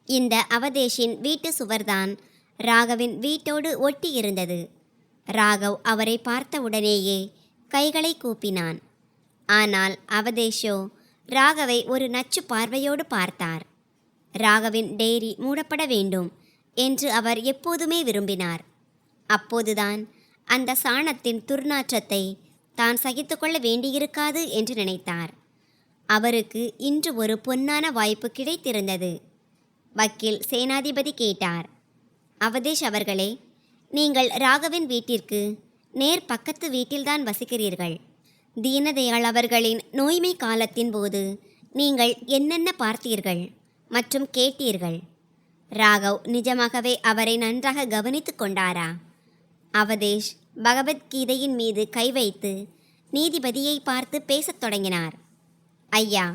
Speaker 1: இந்த அவதேஷின் வீட்டு சுவர்தான் ராகவின் வீட்டோடு ஒட்டி இருந்தது. ராகவ் அவரை பார்த்தவுடனேயே கைகளை கூப்பினான். ஆனால் அவதேஷோ ராகவை ஒரு நச்சு பார்வையோடு பார்த்தார். ராகவின் டெய்ரி மூடப்பட வேண்டும் என்று அவர் எப்போதுமே விரும்பினார். அப்போதுதான் அந்த சாணத்தின் துர்நாற்றத்தை தான் சகித்துக்கொள்ள வேண்டியிருக்காது என்று நினைத்தார். அவருக்கு இன்று ஒரு பொன்னான வாய்ப்பு கிடைத்திருந்தது. வக்கீல் சேனாதிபதி கேட்டார். அவதேஷ் அவர்களே, நீங்கள் ராகவின் வீட்டிற்கு நேர் பக்கத்து வீட்டில்தான் வசிக்கிறீர்கள். தீனதயாள் அவர்களின் நோய்மை காலத்தின் போது நீங்கள் என்னென்ன பார்த்தீர்கள் மற்றும் கேட்டீர்கள்? ராகவ் நிஜமாகவே அவரை நன்றாக கவனித்து கொண்டாரா? அவதேஷ் பகவத்கீதையின் மீது கை வைத்து நீதிபதியை பார்த்து பேசத் தொடங்கினார். ஐயா,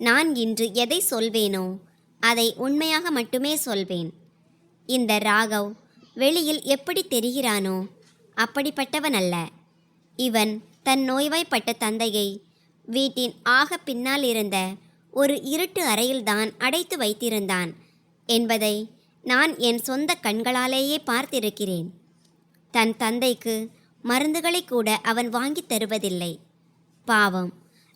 Speaker 1: நான் இன்று எதை சொல்வேனோ அதை உண்மையாக மட்டுமே சொல்வேன். இந்த ராகவ் வெளியில் எப்படி தெரிகிறானோ அப்படிப்பட்டவன் அல்ல. இவன் தன் நோய்வாய்ப்பட்ட தந்தையை வீட்டின் ஆக பின்னால் இருந்த ஒரு இருட்டு அறையில்தான் அடைத்து வைத்திருந்தான் என்பதை நான் என் சொந்த கண்களாலேயே பார்த்திருக்கிறேன். தன் தந்தைக்கு மருந்துகளை கூட அவன் வாங்கி தருவதில்லை. பாவம்,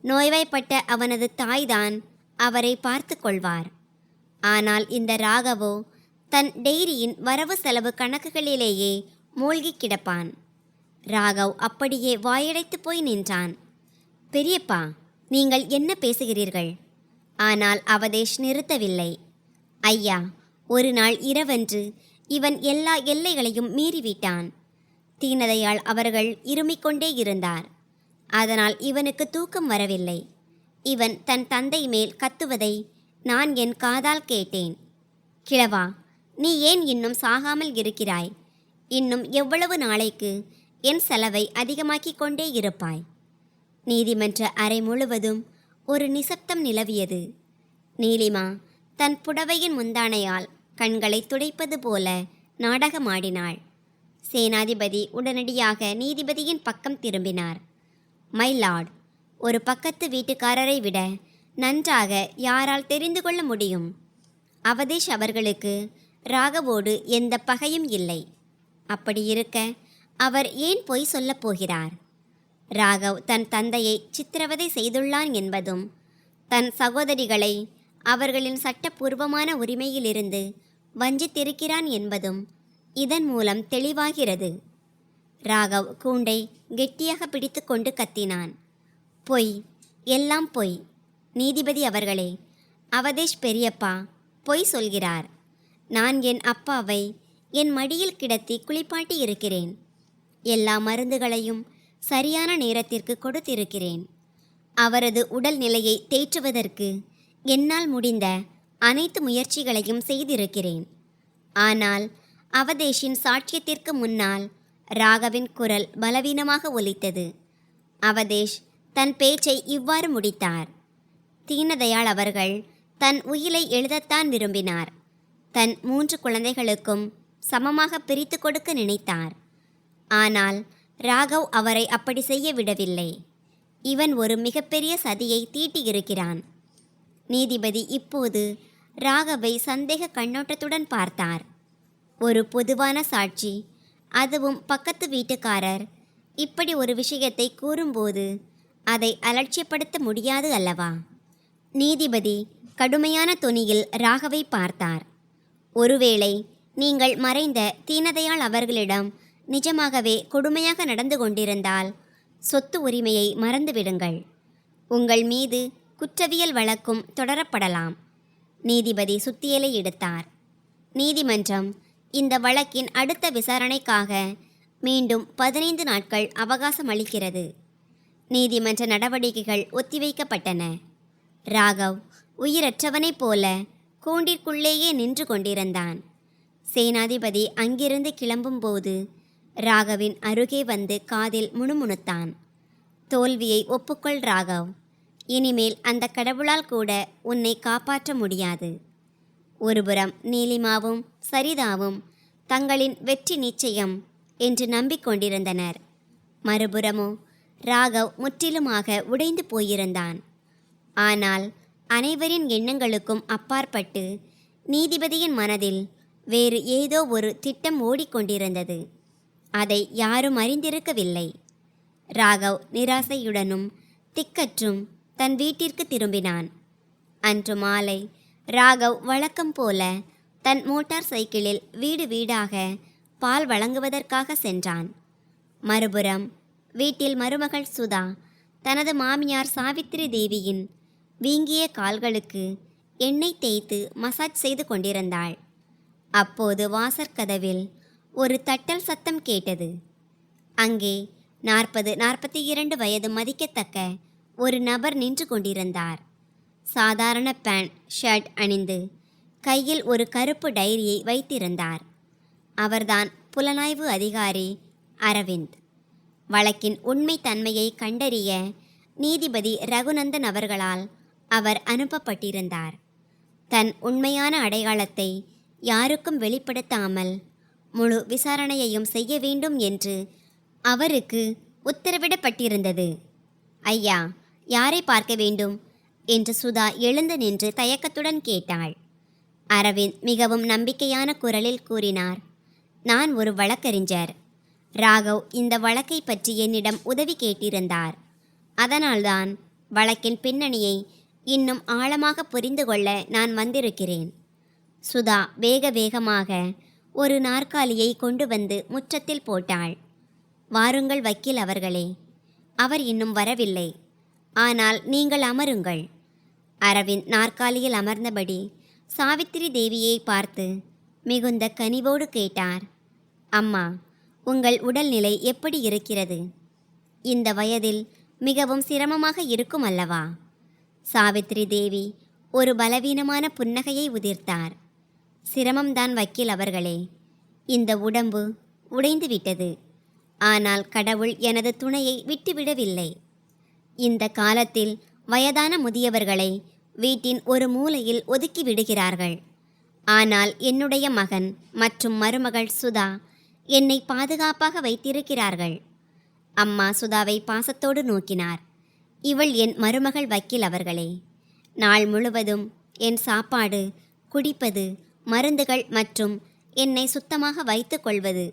Speaker 1: நோய்வாய்ப்பட்ட அவனது தாய்தான் அவரை பார்த்து கொள்வார். ஆனால் இந்த ராகவோ தன் டெய்ரியின் வரவு செலவு கணக்குகளிலேயே மூழ்கி கிடப்பான். ராகவ் அப்படியே வாயடைத்து போய் நின்றான். பெரியப்பா, நீங்கள் என்ன பேசுகிறீர்கள்? ஆனால் அவதேஷ் நிறுத்தவில்லை. ஐயா, ஒரு நாள் இரவன்று இவன் எல்லா எல்லைகளையும் மீறிவிட்டான். தீனதயாள் அவர்கள் இருமிக்கொண்டே இருந்தார். அதனால் இவனுக்கு தூக்கம் வரவில்லை. இவன் தன் தந்தை மேல் கத்துவதை நான் என் காதால் கேட்டேன். கிழவா, நீ ஏன் இன்னும் சாகாமல் இருக்கிறாய்? இன்னும் எவ்வளவு நாளைக்கு என் செலவை அதிகமாக்கிக் கொண்டே இருப்பாய்? நீதிமன்ற அறை முழுவதும் ஒரு நிசப்தம் நிலவியது. நீலிமா தன் புடவையின் முந்தானையால் கண்களை துடைப்பது போல நாடகமாடினாள். சேனாதிபதி உடனடியாக நீதிபதியின் பக்கம் திரும்பினார். மை லார்ட், ஒரு பக்கத்து வீட்டுக்காரரை விட நன்றாக யாரால் தெரிந்து கொள்ள முடியும்? அவதேஷ் அவர்களுக்கு ராகவோடு எந்த பகையும் இல்லை. அப்படி இருக்க அவர் ஏன் பொய் சொல்லப் போகிறார்? ராகவ் தன் தந்தையை சித்திரவதை செய்துள்ளான் என்பதும், தன் சகோதரிகளை அவர்களின் சட்டப்பூர்வமான உரிமையிலிருந்து வஞ்சித்திருக்கிறான் என்பதும் இதன் மூலம் தெளிவாகிறது. ராகவ் கூண்டை கெட்டியாக பிடித்து கொண்டு கத்தினான். பொய், எல்லாம் பொய். நீதிபதி அவர்களே, அவதேஷ் பெரியப்பா பொய் சொல்கிறார். நான் என் அப்பாவை என் மடியில் கிடத்தி குளிப்பாட்டி இருக்கிறேன். எல்லா மருந்துகளையும் சரியான நேரத்திற்கு கொடுத்திருக்கிறேன். அவரது உடல் நிலையை தேற்றுவதற்கு என்னால் முடிந்த அனைத்து முயற்சிகளையும் செய்திருக்கிறேன். ஆனால் அவதேஷின் சாட்சியத்திற்கு முன்னால் ராகவின் குரல் பலவீனமாக ஒலித்தது. அவதேஷ் தன் பேச்சை இவ்வாறு முடித்தார். தீனதயாள் அவர்கள் தன் உயிலை எழுதத்தான் விரும்பினார். தன் 3 குழந்தைகளுக்கும் சமமாக பிரித்து கொடுக்க நினைத்தார். ஆனால் ராகவ் அவரை அப்படி செய்ய விடவில்லை. இவன் ஒரு மிகப்பெரிய சதியை தீட்டியிருக்கிறான். நீதிபதி இப்போது ராகவை சந்தேக கண்ணோட்டத்துடன் பார்த்தார். ஒரு பொதுவான சாட்சி, அதுவும் பக்கத்து வீட்டுக்காரர், இப்படி ஒரு விஷயத்தை கூறும்போது அதை அலட்சியப்படுத்த முடியாது அல்லவா? நீதிபதி கடுமையான தொனியில் ராகவை பார்த்தார். ஒருவேளை நீங்கள் மறைந்த தீனதயாள் அவர்களிடம் நிஜமாகவே கொடுமையாக நடந்து கொண்டிருந்தால் சொத்து உரிமையை மறந்துவிடுங்கள். உங்கள் மீது குற்றவியல் வழக்கும் தொடரப்படலாம். நீதிபதி சுத்தியலை எடுத்தார். நீதிமன்றம் இந்த வழக்கின் அடுத்த விசாரணைக்காக மீண்டும் 15 நாட்கள் அவகாசம் அளிக்கிறது. நீதிமன்ற நடவடிக்கைகள் ஒத்திவைக்கப்பட்டன. ராகவ் உயிரற்றவனைப் போல கூண்டிற்குள்ளேயே நின்று கொண்டிருந்தான். சேனாதிபதி அங்கிருந்து கிளம்பும்போது ராகவின் அருகே வந்து காதில் முணுமுணுத்தான். தோல்வியை ஒப்புக்கொள் ராகவ். இனிமேல் அந்த கடவுளால் கூட உன்னை காப்பாற்ற முடியாது. ஒருபுறம் நீலிமாவும் சரிதாவும் தங்களின் வெற்றி நிச்சயம் என்று நம்பிக்கொண்டிருந்தனர். மறுபுறமோ ராகவ் முற்றிலுமாக உடைந்து போயிருந்தான். ஆனால் அனைவரின் எண்ணங்களுக்கும் அப்பாற்பட்டு நீதிபதியின் மனதில் வேறு ஏதோ ஒரு திட்டம் ஓடிக்கொண்டிருந்தது. அதை யாரும் அறிந்திருக்கவில்லை. ராகவ் நிராசையுடனும் திக்கற்றும் தன் வீட்டிற்கு திரும்பினான். அன்று மாலை ராகவ் வழக்கம் போல தன் மோட்டார் சைக்கிளில் வீடு வீடாக பால் வழங்குவதற்காக சென்றான். மறுபுறம் வீட்டில் மருமகள் சுதா தனது மாமியார் சாவித்திரி தேவியின் வீங்கிய கால்களுக்கு எண்ணெய் தேய்த்து மசாஜ் செய்து கொண்டிருந்தாள். அப்போது வாசற்கதவில் ஒரு தட்டல் சத்தம் கேட்டது. அங்கே 40-42 வயது மதிக்கத்தக்க ஒரு நபர் நின்று கொண்டிருந்தார். சாதாரண பேண்ட் ஷர்ட் அணிந்து கையில் ஒரு கருப்பு டைரியை வைத்திருந்தார். அவர்தான் புலனாய்வு அதிகாரி அரவிந்த். வழக்கின் உண்மை தன்மையை கண்டறிய நீதிபதி ரகுநந்தன் அவர்களால் அவர் அனுப்பப்பட்டிருந்தார். தன் உண்மையான அடையாளத்தை யாருக்கும் வெளிப்படுத்தாமல் முழு விசாரணையையும் செய்ய வேண்டும் என்று அவருக்கு உத்தரவிடப்பட்டிருந்தது. ஐயா, யாரை பார்க்க வேண்டும் என்று சுதா எழுந்து நின்று தயக்கத்துடன் கேட்டாள். அரவிந்த் மிகவும் நம்பிக்கையான குரலில் கூறினார், நான் ஒரு வழக்கறிஞர். ராகவ் இந்த வழக்கை பற்றி என்னிடம் உதவி கேட்டிருந்தார். அதனால்தான் வழக்கின் பின்னணியை இன்னும் ஆழமாக புரிந்து கொள்ள நான் வந்திருக்கிறேன். சுதா வேக வேகமாக ஒரு நாற்காலியை கொண்டு வந்து முற்றத்தில் போட்டாள். வாருங்கள் வக்கீல் அவர்களே. அவர் இன்னும் வரவில்லை. ஆனால் நீங்கள் அமருங்கள். அரவிந்த் நாற்காலியில் அமர்ந்தபடி சாவித்திரி தேவியை பார்த்து மிகுந்த கனிவோடு கேட்டார், அம்மா, உங்கள் உடல்நிலை எப்படி இருக்கிறது? இந்த வயதில் மிகவும் சிரமமாக இருக்கும் அல்லவா? சாவித்திரி தேவி ஒரு பலவீனமான புன்னகையை உதிர்த்தார். சிரமம்தான் வக்கீல் அவர்களே. இந்த உடம்பு உடைந்து விட்டது. ஆனால் கடவுள் எனது துணையை விட்டுவிடவில்லை. இந்த காலத்தில் வயதான முதியவர்களை வீட்டின் ஒரு மூலையில் ஒதுக்கி விடுகிறார்கள். ஆனால் என்னுடைய மகன் மற்றும் மருமகள் சுதா என்னை பாதுகாப்பாக வைத்திருக்கிறார்கள். அம்மா சுதாவை பாசத்தோடு நோக்கினார். இவள் என் மருமகள் வக்கீல் அவர்களே. நாள் முழுவதும் என் சாப்பாடு, குடிப்பது, மருந்துகள் மற்றும் என்னை சுத்தமாக வைத்து கொள்வது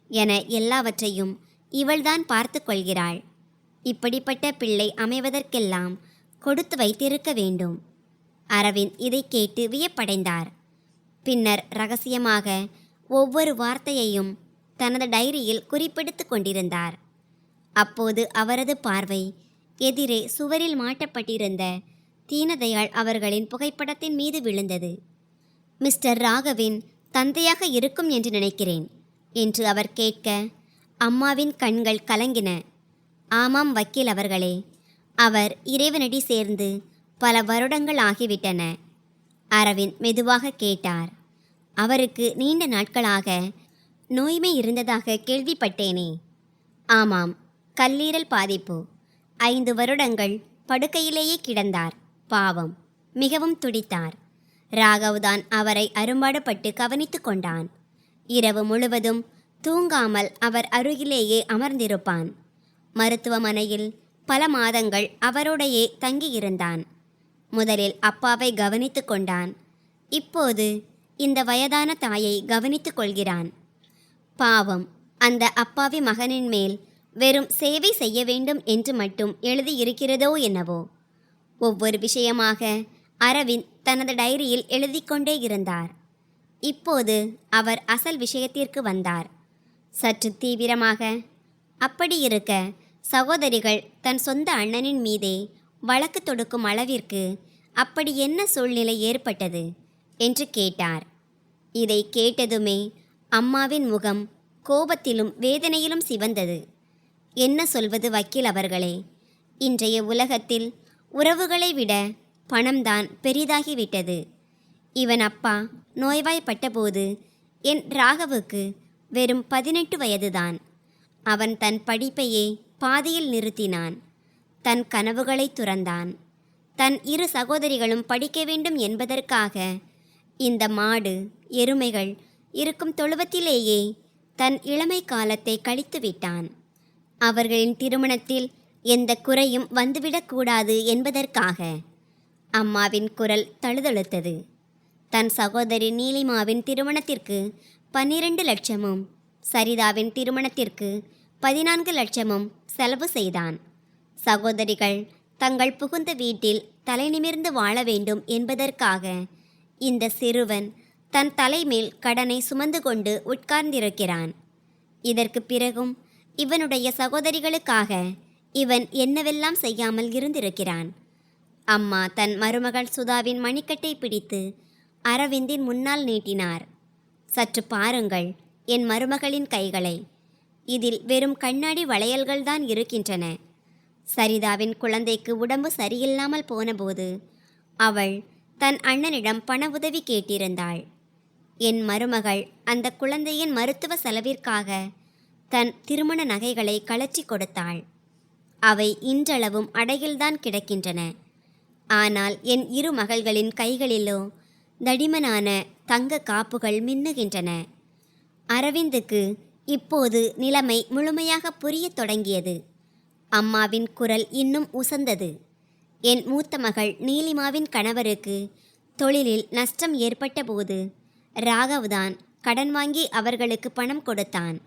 Speaker 1: என எல்லாவற்றையும் இவள்தான் பார்த்து கொள்கிறாள். இப்படிப்பட்ட பிள்ளை அமைவதற்கெல்லாம் கொடுத்து வைத்திருக்க வேண்டும். அரவிந்த் இதை கேட்டு வியப்படைந்தார். பின்னர் ரகசியமாக ஒவ்வொரு வார்த்தையையும் தனது டைரியில் குறிப்பெடுத்து கொண்டிருந்தார். அப்போது அவரது பார்வை எதிரே சுவரில் மாட்டப்பட்டிருந்த தீனதயாள் அவர்களின் புகைப்படத்தின் மீது விழுந்தது. மிஸ்டர் ராகவின் தந்தையாக இருக்கும் என்று நினைக்கிறேன் என்று அவர் கேட்க அம்மாவின் கண்கள் கலங்கின. ஆமாம் வக்கீல் அவர்களே. அவர் இறைவனடி சேர்ந்து பல வருடங்கள் ஆகிவிட்டன. அரவிந்த் மெதுவாக கேட்டார். அவருக்கு நீண்ட நாட்களாக நோய்மை இருந்ததாக கேள்விப்பட்டேனே. ஆமாம், கல்லீரல் பாதிப்பு. 5 வருடங்கள் படுக்கையிலேயே கிடந்தார். பாவம், மிகவும் துடித்தார். ராகவ்தான் அவரை அரும்பாடுபட்டு கவனித்து கொண்டான். இரவு முழுவதும் தூங்காமல் அவர் அருகிலேயே அமர்ந்திருப்பான். மருத்துவமனையில் பல மாதங்கள் அவரோடையே தங்கியிருந்தான். முதலில் அப்பாவை கவனித்து கொண்டான். இப்போது இந்த வயதான தாயை கவனித்து கொள்கிறான். பாவம், அந்த அப்பாவி மகனின் மேல் வெறும் சேவை செய்ய வேண்டும் என்று மட்டும் எழுதியிருக்கிறதோ என்னவோ. ஒவ்வொரு விஷயமாக அரவிந்த் தனது டைரியில் எழுதி கொண்டே இருந்தார். இப்போது அவர் அசல் விஷயத்திற்கு வந்தார், சற்று தீவிரமாக. அப்படி இருக்க சகோதரிகள் தன் சொந்த அண்ணனின் மீதே வழக்கு தொடுக்கும் அளவிற்கு அப்படி என்ன சூழ்நிலை ஏற்பட்டது என்று கேட்டார். இதை கேட்டதுமே அம்மாவின் முகம் கோபத்திலும் வேதனையிலும் சிவந்தது. என்ன சொல்வது வக்கீல் அவர்களே, இன்றைய உலகத்தில் உறவுகளை விட பணம்தான் பெரிதாகிவிட்டது. இவன் அப்பா நோய்வாய்ப்பட்டபோது என் ராகவுக்கு வெறும் 18 வயதுதான். அவன் தன் படிப்பையே பாதியில் நிறுத்தினான். தன் கனவுகளை துறந்தான். தன் 2 சகோதரிகளும் படிக்க வேண்டும் என்பதற்காக இந்த மாடு எருமைகள் இருக்கும் தொழுவத்திலேயே தன் இளமை காலத்தை கழித்து விட்டான். அவர்களின் திருமணத்தில் எந்த குறையும் வந்துவிடக்கூடாது என்பதற்காக. அம்மாவின் குரல் தழுதழுத்தது. தன் சகோதரி நீலிமாவின் திருமணத்திற்கு 12 லட்சமும் சரிதாவின் திருமணத்திற்கு 14 லட்சமும் செலவு செய்தான். சகோதரிகள் தங்கள் புகுந்த வீட்டில் தலை நிமிர்ந்து வாழ வேண்டும் என்பதற்காக இந்த சிறுவன் தன் தலைமேல் கடனை சுமந்து கொண்டு உட்கார்ந்திருக்கிறான். இதற்கு பிறகும் இவனுடைய சகோதரிகளுக்காக இவன் என்னவெல்லாம் செய்யாமல் இருந்திருக்கிறான். அம்மா தன் மருமகள் சுதாவின் மணிக்கட்டை பிடித்து அரவிந்தின் முன்னால் நீட்டினார். சற்று பாருங்கள் என் மருமகளின் கைகளை. இதில் வெறும் கண்ணாடி வளையல்கள்தான் இருக்கின்றன. சரிதாவின் குழந்தைக்கு உடம்பு சரியில்லாமல் போனபோது அவள் தன் அண்ணனிடம் பண உதவி கேட்டிருந்தாள். என் மருமகள் அந்த குழந்தையின் மருத்துவ செலவிற்காக தன் திருமண நகைகளை கழற்றி கொடுத்தாள். அவை இன்றளவும் அடையில்தான் கிடக்கின்றன. ஆனால் என் 2 மகள்களின் கைகளிலோ தடிமனான தங்க காப்புகள் மின்னுகின்றன. அரவிந்துக்கு இப்போது நிலைமை முழுமையாக புரியத் தொடங்கியது. அம்மாவின் குரல் இன்னும் உசந்தது. என் மூத்த மகள் நீலிமாவின் கணவருக்கு தொழிலில் நஷ்டம் ஏற்பட்டபோது ராகவ்தான் கடன் வாங்கி அவர்களுக்கு பணம் கொடுத்தான்.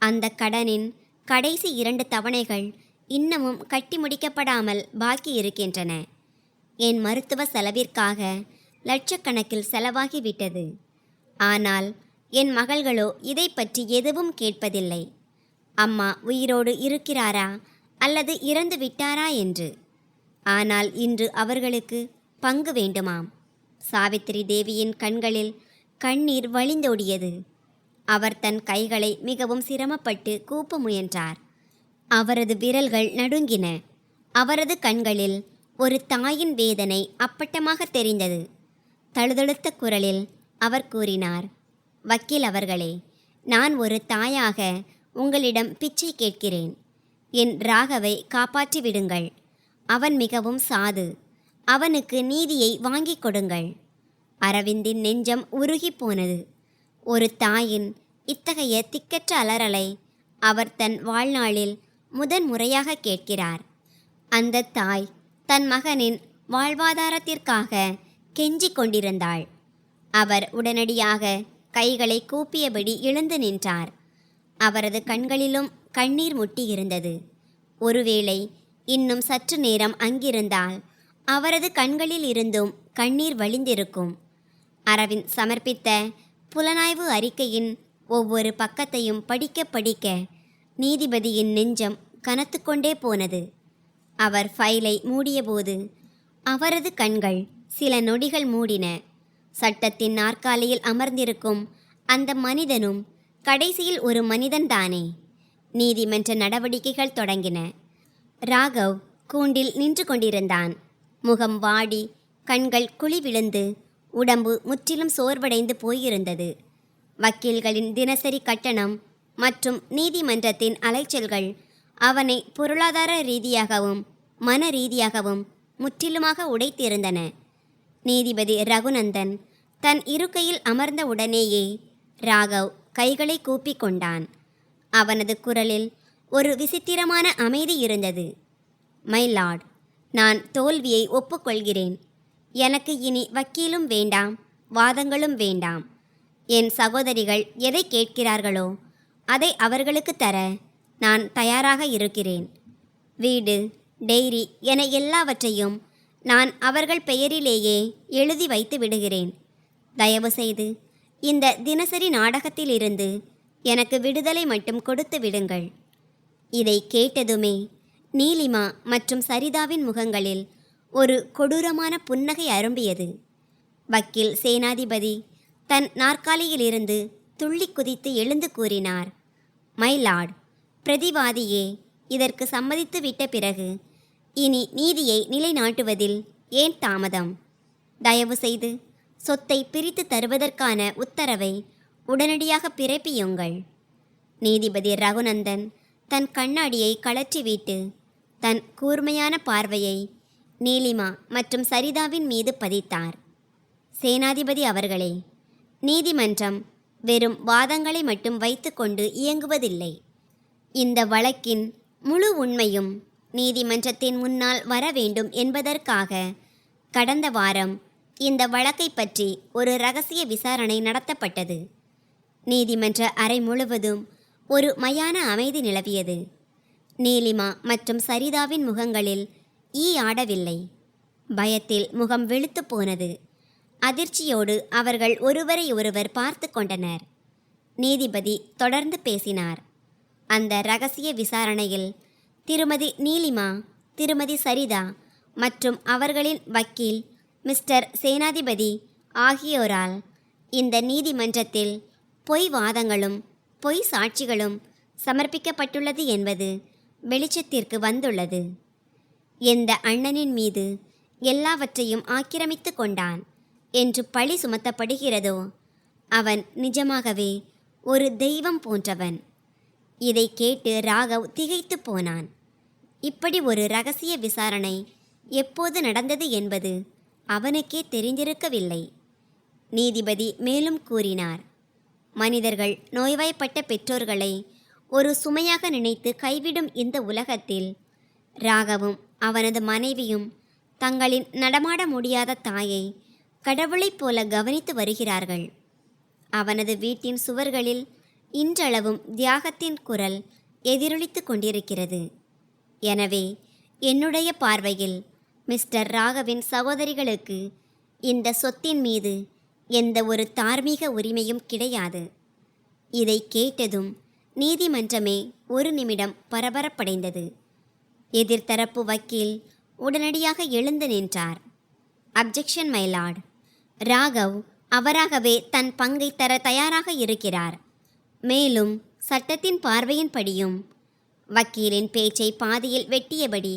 Speaker 1: அந்த கடனின் கடைசி 2 தவணைகள் இன்னமும் கட்டி முடிக்கப்படாமல் பாக்கி இருக்கின்றன. என் மருத்துவ செலவிற்காக லட்சக்கணக்கில் செலவாகிவிட்டது. ஆனால் என் மகள்களோ இதை பற்றி எதுவும் கேட்பதில்லை. அம்மா உயிரோடு இருக்கிறாரா அல்லது இறந்து விட்டாரா என்று. ஆனால் இன்று அவர்களுக்கு பங்கு வேண்டுமாம். சாவித்திரி தேவியின் கண்களில் கண்ணீர் வழிந்தோடியது. அவர் தன் கைகளை மிகவும் சிரமப்பட்டு கூப்ப முயன்றார். அவரது விரல்கள் நடுங்கின. அவரது கண்களில் ஒரு தாயின் வேதனை அப்பட்டமாக தெரிந்தது. தழுதழுத்த குரலில் அவர் கூறினார், வக்கீல் அவர்களே, நான் ஒரு தாயாக உங்களிடம் பிச்சை கேட்கிறேன். என் ராகவை காப்பாற்றி விடுங்கள். அவன் மிகவும் சாது. அவனுக்கு நீதியை வாங்கிக் கொடுங்கள். அரவிந்தின் நெஞ்சம் உருகி போனது. ஒரு தாயின் இத்தகைய திக்கற்ற அலறலை அவர் தன் வாழ்நாளில் முதன்முறையாக கேட்கிறார். அந்த தாய் தன் மகனின் வாழ்வாதாரத்திற்காக கெஞ்சிக் கொண்டிருந்தாள். அவர் உடனடியாக கைகளை கூப்பியபடி எழுந்து நின்றார். அவரது கண்களிலும் கண்ணீர் முட்டியிருந்தது. ஒருவேளை இன்னும் சற்று நேரம் அங்கிருந்தால் அவரது கண்களில் இருந்தும் கண்ணீர் வழிந்திருக்கும். அரவிந்த் சமர்ப்பித்த புலனாய்வு அறிக்கையின் ஒவ்வொரு பக்கத்தையும் படிக்க படிக்க நீதிபதியின் நெஞ்சம் கனத்து கொண்டே போனது. அவர் ஃபைலை மூடியபோது அவரது கண்கள் சில நொடிகள் மூடின. சட்டத்தின் நாற்காலியில் அமர்ந்திருக்கும் அந்த மனிதனும் கடைசியில் ஒரு மனிதன்தானே. நீதிமன்ற நடவடிக்கைகள் தொடங்கின. ராகவ் கூண்டில் நின்று கொண்டிருந்தான். முகம் வாடி, கண்கள் குழி விழுந்து, உடம்பு முற்றிலும் சோர்வடைந்து போயிருந்தது. வக்கீல்களின் தினசரி கட்டணம் மற்றும் நீதிமன்றத்தின் அலைச்சல்கள் அவனை பொருளாதார ரீதியாகவும் மன ரீதியாகவும் முற்றிலுமாக உடைத்திருந்தன. நீதிபதி ரகுநந்தன் தன் இருக்கையில் அமர்ந்த உடனேயே ராகவ் கைகளை கூப்பிக் கொண்டான். அவனது குரலில் ஒரு விசித்திரமான அமைதி இருந்தது. மை லார்ட், நான் தோல்வியை ஒப்புக்கொள்கிறேன். எனக்கு இனி வக்கீலும் வேண்டாம், வாதங்களும் வேண்டாம். என் சகோதரிகள் எதை கேட்கிறார்களோ அதை அவர்களுக்கு தர நான் தயாராக இருக்கிறேன். வீடு, டெய்ரி என எல்லாவற்றையும் நான் அவர்கள் பெயரிலேயே எழுதி வைத்து விடுகிறேன். தயவுசெய்து இந்த தினசரி நாடகத்திலிருந்து எனக்கு விடுதலை மட்டும் கொடுத்து விடுங்கள். இதை கேட்டதுமே நீலிமா மற்றும் சரிதாவின் முகங்களில் ஒரு கொடூரமான புன்னகை அரும்பியது. வக்கீல் சேனாதிபதி தன் நாற்காலியிலிருந்து துள்ளி குதித்து எழுந்து கூறினார், மை லார்ட், பிரதிவாதியே இதற்கு சம்மதித்து விட்ட பிறகு இனி நீதியை நிலைநாட்டுவதில் ஏன் தாமதம்? தயவு செய்து சொத்தை பிரித்து தருவதற்கான உத்தரவை உடனடியாக பிறப்பியுங்கள். நீதிபதி ரகுநந்தன் தன் கண்ணாடியை கழற்றிவிட்டு தன் கூர்மையான பார்வையை நீலிமா மற்றும் சரிதாவின் மீது பதித்தார். சேனாதிபதி அவர்களே, நீதிமன்றம் வெறும் வாதங்களை மட்டும் வைத்துக்கொண்டு இயங்குவதில்லை. இந்த வழக்கின் முழு உண்மையும் நீதிமன்றத்தின் முன்னால் வர வேண்டும் என்பதற்காக கடந்த வாரம் இந்த வழக்கை பற்றி ஒரு இரகசிய விசாரணை நடத்தப்பட்டது. நீதிமன்ற அறை முழுவதும் ஒரு மயான அமைதி நிலவியது. நீலிமா மற்றும் சரிதாவின் முகங்களில் ஈ ஆடவில்லை. பயத்தில் முகம் வெளுத்து போனது. அதிர்ச்சியோடு அவர்கள் ஒருவரை ஒருவர் பார்த்து கொண்டனர். நீதிபதி தொடர்ந்து பேசினார். அந்த இரகசிய விசாரணையில் திருமதி நீலிமா, திருமதி சரிதா மற்றும் அவர்களின் வக்கீல் மிஸ்டர் சேனாதிபதி ஆகியோரால் இந்த நீதிமன்றத்தில் பொய் வாதங்களும் பொய் சாட்சிகளும் சமர்ப்பிக்கப்பட்டுள்ளது என்பது வெளிச்சத்திற்கு வந்துள்ளது. எந்த அண்ணனின் மீது எல்லாவற்றையும் ஆக்கிரமித்து கொண்டான் என்று பழி சுமத்தப்படுகிறதோ அவன் நிஜமாகவே ஒரு தெய்வம் போன்றவன். இதை கேட்டு ராகவ் திகைத்து போனான். இப்படி ஒரு இரகசிய விசாரணை எப்போது நடந்தது என்பது அவனுக்கே தெரிந்திருக்கவில்லை. நீதிபதி மேலும் கூறினார், மனிதர்கள் நோய்வாய்ப்பட்ட பெற்றோர்களை ஒரு சுமையாக நினைத்து கைவிடும் இந்த உலகத்தில் ராகவும் அவனது மனைவியும் தங்களின் நடமாட முடியாத தாயை கடவுளைப் போல கவனித்து வருகிறார்கள். அவனது வீட்டின் சுவர்களில் இன்றளவும் தியாகத்தின் குரல் எதிரொலித்து கொண்டிருக்கிறது. எனவே என்னுடைய பார்வையில் மிஸ்டர் ராகவின் சகோதரிகளுக்கு இந்த சொத்தின் மீது எந்த ஒரு தார்மீக உரிமையும் கிடையாது. இதை கேட்டதும் நீதிமன்றமே ஒரு நிமிடம் பரபரப்படைந்தது. எதிர்த்தரப்பு வக்கீல் உடனடியாக எழுந்து நின்றார். Objection my Lord. ராகவ் அவராகவே தன் பங்கை தர தயாராக இருக்கிறார். மேலும் சட்டத்தின் பார்வையின்படியும். வக்கீலின் பேச்சை பாதியில் வெட்டியபடி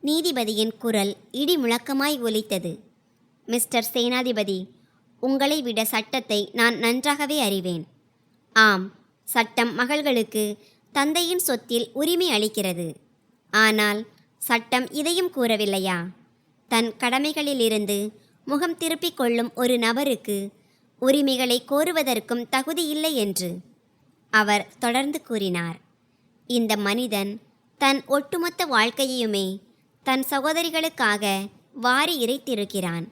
Speaker 1: நீதிபதியின் குரல் இடி முழக்கமாய் ஒலித்தது. மிஸ்டர் சேனாதிபதி, உங்களை விட சட்டத்தை நான் நன்றாகவே அறிவேன். ஆம், சட்டம் மகள்களுக்கு தந்தையின் சொத்தில் உரிமை அளிக்கிறது. ஆனால் சட்டம் இதையும் கூறவில்லையா? தன் கடமைகளிலிருந்து முகம் திருப்பிக் கொள்ளும் ஒரு நபருக்கு உரிமைகளை கோருவதற்கும் தகுதியில்லை என்று அவர் தொடர்ந்து கூறினார். இந்த மனிதன் தன் ஒட்டுமொத்த வாழ்க்கையுமே தன் சகோதரிகளுக்காக வாரி இறைத்திருக்கிறான்.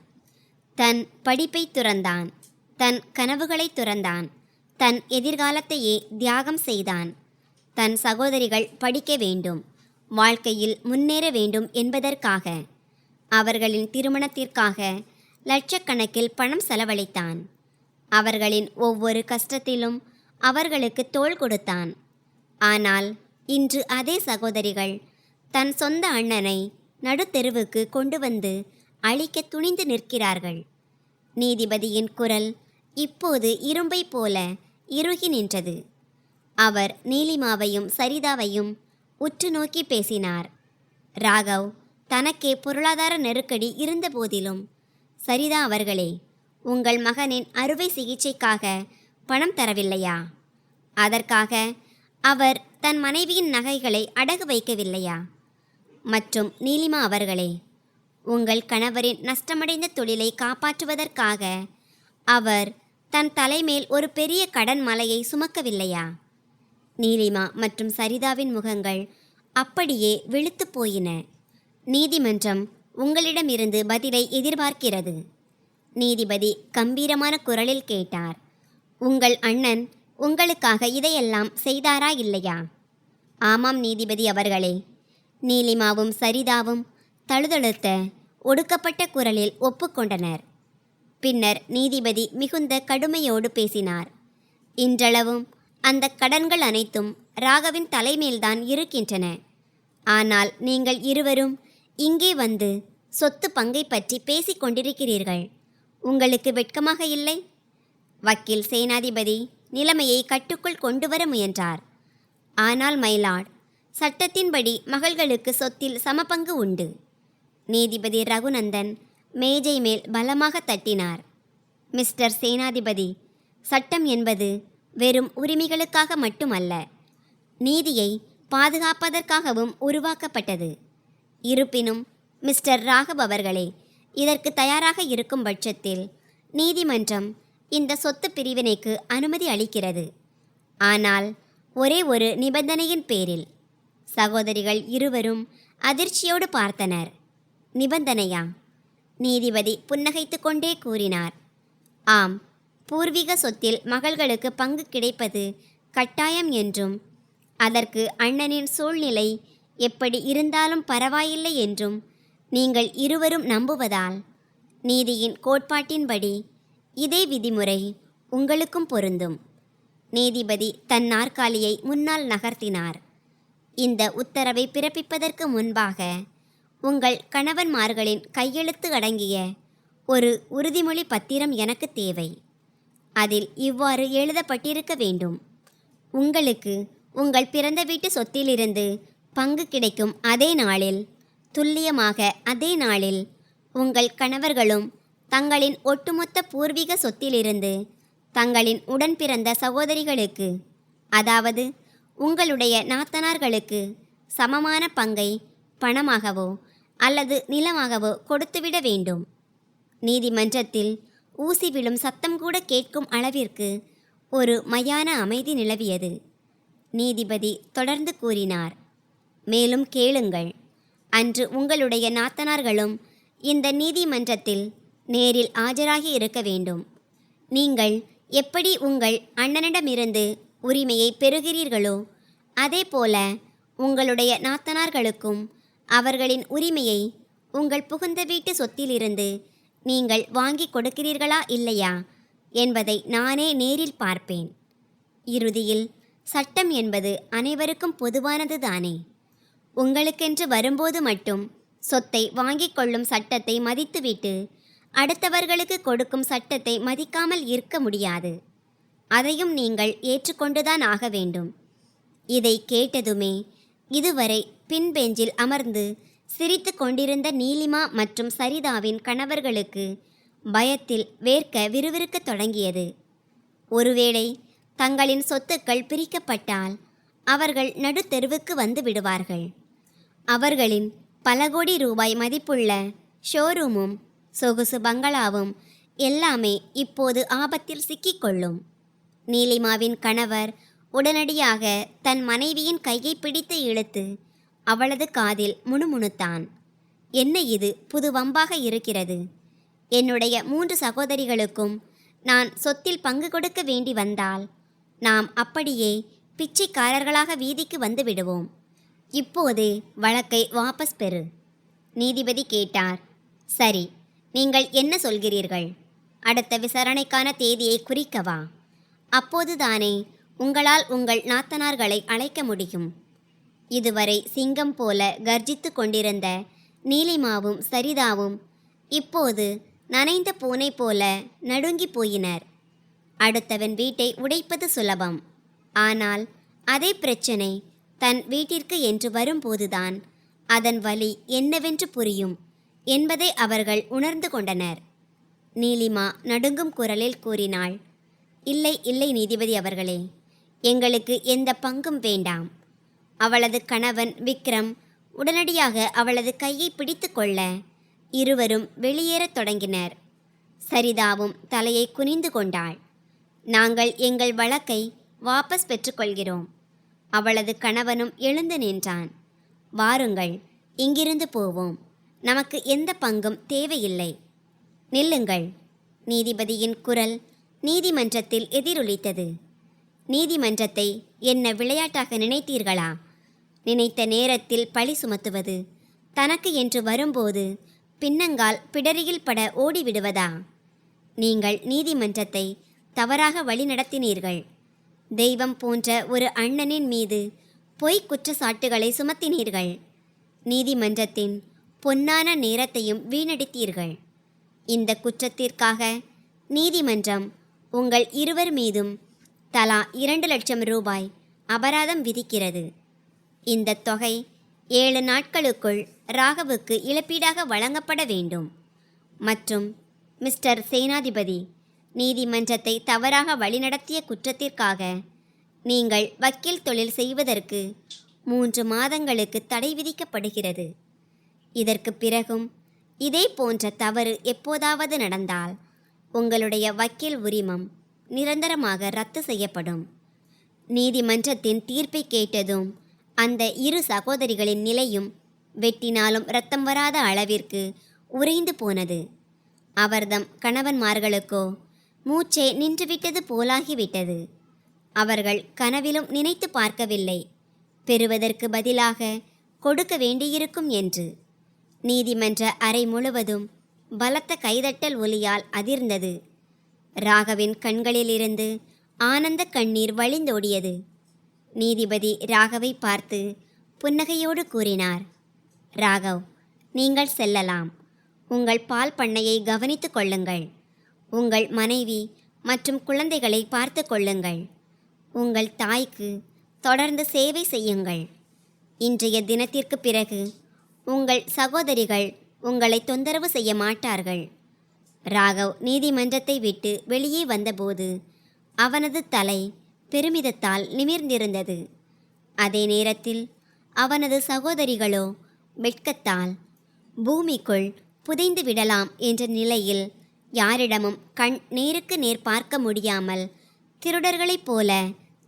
Speaker 1: தன் படிப்பை துறந்தான், தன் கனவுகளை துறந்தான், தன் எதிர்காலத்தையே தியாகம் செய்தான். தன் சகோதரிகள் படிக்க வேண்டும், வாழ்க்கையில் முன்னேற வேண்டும் என்பதற்காக அவர்களின் திருமணத்திற்காக லட்சக்கணக்கில் பணம் செலவழித்தான். அவர்களின் ஒவ்வொரு கஷ்டத்திலும் அவர்களுக்கு தோள் கொடுத்தான். ஆனால் இன்று அதே சகோதரிகள் தன் சொந்த அண்ணனை நடுத்தெருவுக்கு கொண்டு வந்து அழிக்க துணிந்து நிற்கிறார்கள். நீதிபதியின் குரல் இப்போது இரும்பை போல இறுகி நின்றது. அவர் நீலிமாவையும் சரிதாவையும் உற்று நோக்கி பேசினார். ராகவ் தனக்கே பொருளாதார நெருக்கடி இருந்த போதிலும், சரிதா அவர்களே, உங்கள் மகனின் அறுவை சிகிச்சைக்காக பணம் தரவில்லையா? அதற்காக அவர் தன் மனைவியின் நகைகளை அடகு வைக்கவில்லையா? மற்றும் நீலிமா அவர்களே, உங்கள் கணவரின் நஷ்டமடைந்த தொழிலை காப்பாற்றுவதற்காக அவர் தன் தலைமேல் ஒரு பெரிய கடன் மலையை சுமக்கவில்லையா? நீலிமா மற்றும் சரிதாவின் முகங்கள் அப்படியே வெளுத்து போயின. நீதிமன்றம் உங்களிடமிருந்து பதிலை எதிர்பார்க்கிறது. நீதிபதி கம்பீரமான குரலில் கேட்டார். உங்கள் அண்ணன் உங்களுக்காக இதையெல்லாம் செய்தாரா இல்லையா? ஆமாம் நீதிபதி அவர்களே. நீலிமாவும் சரிதாவும் தழுதழுத்த ஒடுக்கப்பட்ட குரலில் ஒப்புக்கொண்டனர். பின்னர் நீதிபதி மிகுந்த கடுமையோடு பேசினார். இன்றளவும் அந்த கடன்கள் அனைத்தும் ராகவின் தலைமேல்தான் இருக்கின்றன. ஆனால் நீங்கள் இருவரும் இங்கே வந்து சொத்து பங்கை பற்றி பேசிக் கொண்டிருக்கிறீர்கள். உங்களுக்கு வெட்கமாக இல்லை? வக்கீல் சேனாதிபதி நிலைமையை கட்டுக்குள் கொண்டு வர முயன்றார். ஆனால் மைலார்ட், சட்டத்தின்படி மகள்களுக்கு சொத்தில் சமபங்கு உண்டு. நீதிபதி ரகுநந்தன் மேஜை மேல் பலமாக தட்டினார். மிஸ்டர் சேனாதிபதி, சட்டம் என்பது வெறும் உரிமைகளுக்காக மட்டுமல்ல, நீதியை பாதுகாப்பதற்காகவும் உருவாக்கப்பட்டது. இருப்பினும் மிஸ்டர் ராகவ் அவர்களே, இதற்கு தயாராக இருக்கும் பட்சத்தில் நீதிமன்றம் இந்த சொத்து பிரிவினைக்கு அனுமதி அளிக்கிறது. ஆனால் ஒரே ஒரு நிபந்தனையின் பேரில். சகோதரிகள் இருவரும் அதிர்ச்சியோடு பார்த்தனர். நிபந்தனையா? நீதிபதி புன்னகைத்து கொண்டே கூறினார். ஆம், பூர்வீக சொத்தில் மகள்களுக்கு பங்கு கிடைப்பது கட்டாயம் என்றும், அதற்கு அண்ணனின் சூழ்நிலை எப்படி இருந்தாலும் பரவாயில்லை என்றும் நீங்கள் இருவரும் நம்புவதால், நீதியின் கோட்பாட்டின்படி இதே விதிமுறை உங்களுக்கும் பொருந்தும். நீதிபதி தன் நாற்காலியை முன்னால் நகர்த்தினார். இந்த உத்தரவை பிறப்பிப்பதற்கு முன்பாக உங்கள் கணவன்மார்களின் கையெழுத்து அடங்கிய ஒரு உறுதிமொழி பத்திரம் எனக்கு தேவை. அதில் இவ்வாறு எழுதப்பட்டிருக்க வேண்டும்: உங்களுக்கு உங்கள் பிறந்த வீட்டு சொத்திலிருந்து பங்கு கிடைக்கும் அதே நாளில், துல்லியமாக அதே நாளில், உங்கள் கணவர்களும் தங்களின் ஒட்டுமொத்த பூர்வீக சொத்திலிருந்து தங்களின் உடன் பிறந்த சகோதரிகளுக்கு, அதாவது உங்களுடைய நாத்தனார்களுக்கு சமமான பங்கை பணமாகவோ அல்லது நிலமாகவோ கொடுத்துவிட வேண்டும். நீதிமன்றத்தில் ஊசி விழும் சத்தம் கூட கேட்கும் அளவிற்கு ஒரு மயான அமைதி நிலவியது. நீதிபதி தொடர்ந்து கூறினார். மேலும் கேளுங்கள். அன்று உங்களுடைய நாத்தனார்களும் இந்த நீதிமன்றத்தில் நேரில் ஆஜராகி இருக்க வேண்டும். நீங்கள் எப்படி உங்கள் அண்ணனிடமிருந்து உரிமையை பெறுகிறீர்களோ அதேபோல உங்களுடைய நாத்தனார்களுக்கும் அவர்களின் உரிமையை உங்கள் புகுந்த வீட்டு சொத்திலிருந்து நீங்கள் வாங்கி கொடுக்கிறீர்களா இல்லையா என்பதை நானே நேரில் பார்ப்பேன். இறுதியில் சட்டம் என்பது அனைவருக்கும் பொதுவானது தானே. உங்களுக்கென்று வரும்போது மட்டும் சொத்தை வாங்கிக் கொள்ளும் சட்டத்தை மதித்துவிட்டு அடுத்தவர்களுக்கு கொடுக்கும் சட்டத்தை மதிக்காமல் இருக்க முடியாது. அதையும் நீங்கள் ஏற்றுக்கொண்டுதான் ஆக வேண்டும். இதை கேட்டதுமே இதுவரை பின்பெஞ்சில் அமர்ந்து சிரித்து கொண்டிருந்த நீலிமா மற்றும் சரிதாவின் கணவர்களுக்கு பயத்தில் வேர்க்க விறுவிறுக்க தொடங்கியது. ஒருவேளை தங்களின் சொத்துக்கள் பிரிக்கப்பட்டால் அவர்கள் நடுத்தெருவுக்கு வந்து விடுவார்கள். அவர்களின் பல கோடி ரூபாய் மதிப்புள்ள ஷோரூமும் சொகுசு பங்களாவும் எல்லாமே இப்போது ஆபத்தில் சிக்கிக்கொள்ளும். நீலிமாவின் கணவர் உடனடியாக தன் மனைவியின் கையை பிடித்து இழுத்து அவளது காதில் முணுமுணுத்தான். என்ன இது புது வம்பாக இருக்கிறது? என்னுடைய 3 சகோதரிகளுக்கும் நான் சொத்தில் பங்கு கொடுக்க வேண்டி வந்தால் நாம் அப்படியே பிச்சைக்காரர்களாக வீதிக்கு வந்து விடுவோம். இப்போதே வழக்கை வாபஸ் பெறு. நீதிபதி கேட்டார். சரி, நீங்கள் என்ன சொல்கிறீர்கள்? அடுத்த விசாரணைக்கான தேதியை குறிக்கவா? அப்போதுதானே உங்களால் உங்கள் நாத்தனார்களை அழைக்க முடியும். இதுவரை சிங்கம் போல கர்ஜித்து கொண்டிருந்த நீலிமாவும் சரிதாவும் இப்போது நனைந்த பூனை போல நடுங்கி போயினர். அடுத்தவன் வீட்டை உடைப்பது சுலபம். ஆனால் அதே பிரச்சனை தன் வீட்டிற்கு என்று வரும்போதுதான் அதன் வலி என்னவென்று புரியும் என்பதை அவர்கள் உணர்ந்து கொண்டனர். நீலிமா நடுங்கும் குரலில் கூறினாள். இல்லை இல்லை நீதிபதி அவர்களே, எங்களுக்கு எந்த பங்கும் வேண்டாம். அவளது கணவன் விக்ரம் உடனடியாக அவளது கையை பிடித்து கொள்ள இருவரும் வெளியேறத் தொடங்கினர். சரிதாவும் தலையை குனிந்து கொண்டாள். நாங்கள் எங்கள் வழக்கை வாபஸ் பெற்றுக்கொள்கிறோம். அவளது கணவனும் எழுந்து நின்றான். வாருங்கள், இங்கிருந்து போவோம். நமக்கு எந்த பங்கும் தேவையில்லை. நில்லுங்கள். நீதிபதியின் குரல் நீதிமன்றத்தில் எதிரொலித்தது. நீதிமன்றத்தை என்ன விளையாட்டாக நினைத்தீர்களா? நினைத்த நேரத்தில் பழி சுமத்துவது, தனக்கு என்று வரும்போது பின்னங்கால் பிடரியில் பட ஓடிவிடுவதா? நீங்கள் நீதிமன்றத்தை தவறாக வழிநடத்தினீர்கள். தெய்வம் போன்ற ஒரு அண்ணனின் மீது பொய் குற்றச்சாட்டுகளை சுமத்தினீர்கள். நீதிமன்றத்தின் பொன்னான நேரத்தையும் வீணடித்தீர்கள். இந்த குற்றத்திற்காக நீதிமன்றம் உங்கள் இருவர் மீதும் தலா 2 லட்சம் ரூபாய் அபராதம் விதிக்கிறது. இந்த தொகை 7 நாட்களுக்குள் ராகவுக்கு இழப்பீடாக வழங்கப்பட வேண்டும். மற்றும் மிஸ்டர் சேனாதிபதி, நீதிமன்றத்தை தவறாக வழிநடத்திய குற்றத்திற்காக நீங்கள் வக்கீல் தொழில் செய்வதற்கு 3 மாதங்களுக்கு தடை விதிக்கப்படுகிறது. இதற்கு பிறகும் இதே போன்ற தவறு எப்போதாவது நடந்தால் உங்களுடைய வக்கீல் உரிமம் நிரந்தரமாக ரத்து செய்யப்படும். நீதிமன்றத்தின் தீர்ப்பை கேட்டதும் அந்த 2 சகோதரிகளின் நிலையும் வெட்டினாலும் இரத்தம் வராத அளவிற்கு உறைந்து போனது. அவர்தம் கணவன்மார்களுக்கோ மூச்சே நின்றுவிட்டது போலாகிவிட்டது. அவர்கள் கனவிலும் நினைத்து பார்க்கவில்லை, பெறுவதற்கு பதிலாக கொடுக்க வேண்டியிருக்கும் என்று. நீதிமன்ற அறை முழுவதும் பலத்த கைதட்டல் ஒலியால் அதிர்ந்தது. ராகவின் கண்களிலிருந்து ஆனந்த கண்ணீர் வழிந்தோடியது. நீதிபதி ராகவை பார்த்து புன்னகையோடு கூறினார், ராகவ், நீங்கள் செல்லலாம். உங்கள் பால் பண்ணையை கவனித்து கொள்ளுங்கள். உங்கள் மனைவி மற்றும் குழந்தைகளை பார்த்து கொள்ளுங்கள். உங்கள் தாய்க்கு தொடர்ந்து சேவை செய்யுங்கள். இன்றைய தினத்திற்கு பிறகு உங்கள் சகோதரிகள் உங்களை தொந்தரவு செய்ய மாட்டார்கள். ராகவ் நீதிமன்றத்தை விட்டு வெளியே வந்தபோது அவனது தலை பெருமிதத்தால் நிமிர்ந்திருந்தது. அதே நேரத்தில் அவனது சகோதரிகளோ வெட்கத்தால் பூமிக்குள் புதைந்து விடலாம் என்ற நிலையில் யாரிடமும் கண் நேருக்கு நேர் பார்க்க முடியாமல் திருடர்களைப் போல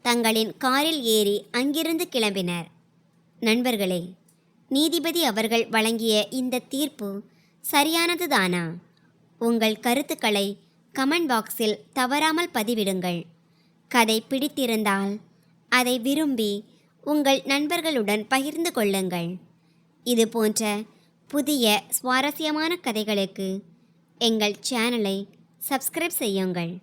Speaker 1: தங்களின் காரில் ஏறி அங்கிருந்து கிளம்பினர். நண்பர்களே, நீதிபதி அவர்கள் வழங்கிய இந்த தீர்ப்பு சரியானதுதானா? உங்கள் கருத்துக்களை கமெண்ட் பாக்ஸில் தவறாமல் பதிவிடுங்கள். கதை பிடித்திருந்தால் அதை விரும்பி உங்கள் நண்பர்களுடன் பகிர்ந்து கொள்ளுங்கள். இது போன்ற புதிய சுவாரஸ்யமான கதைகளுக்கு எங்கள் சேனலை சப்ஸ்கிரைப் செய்யுங்கள்.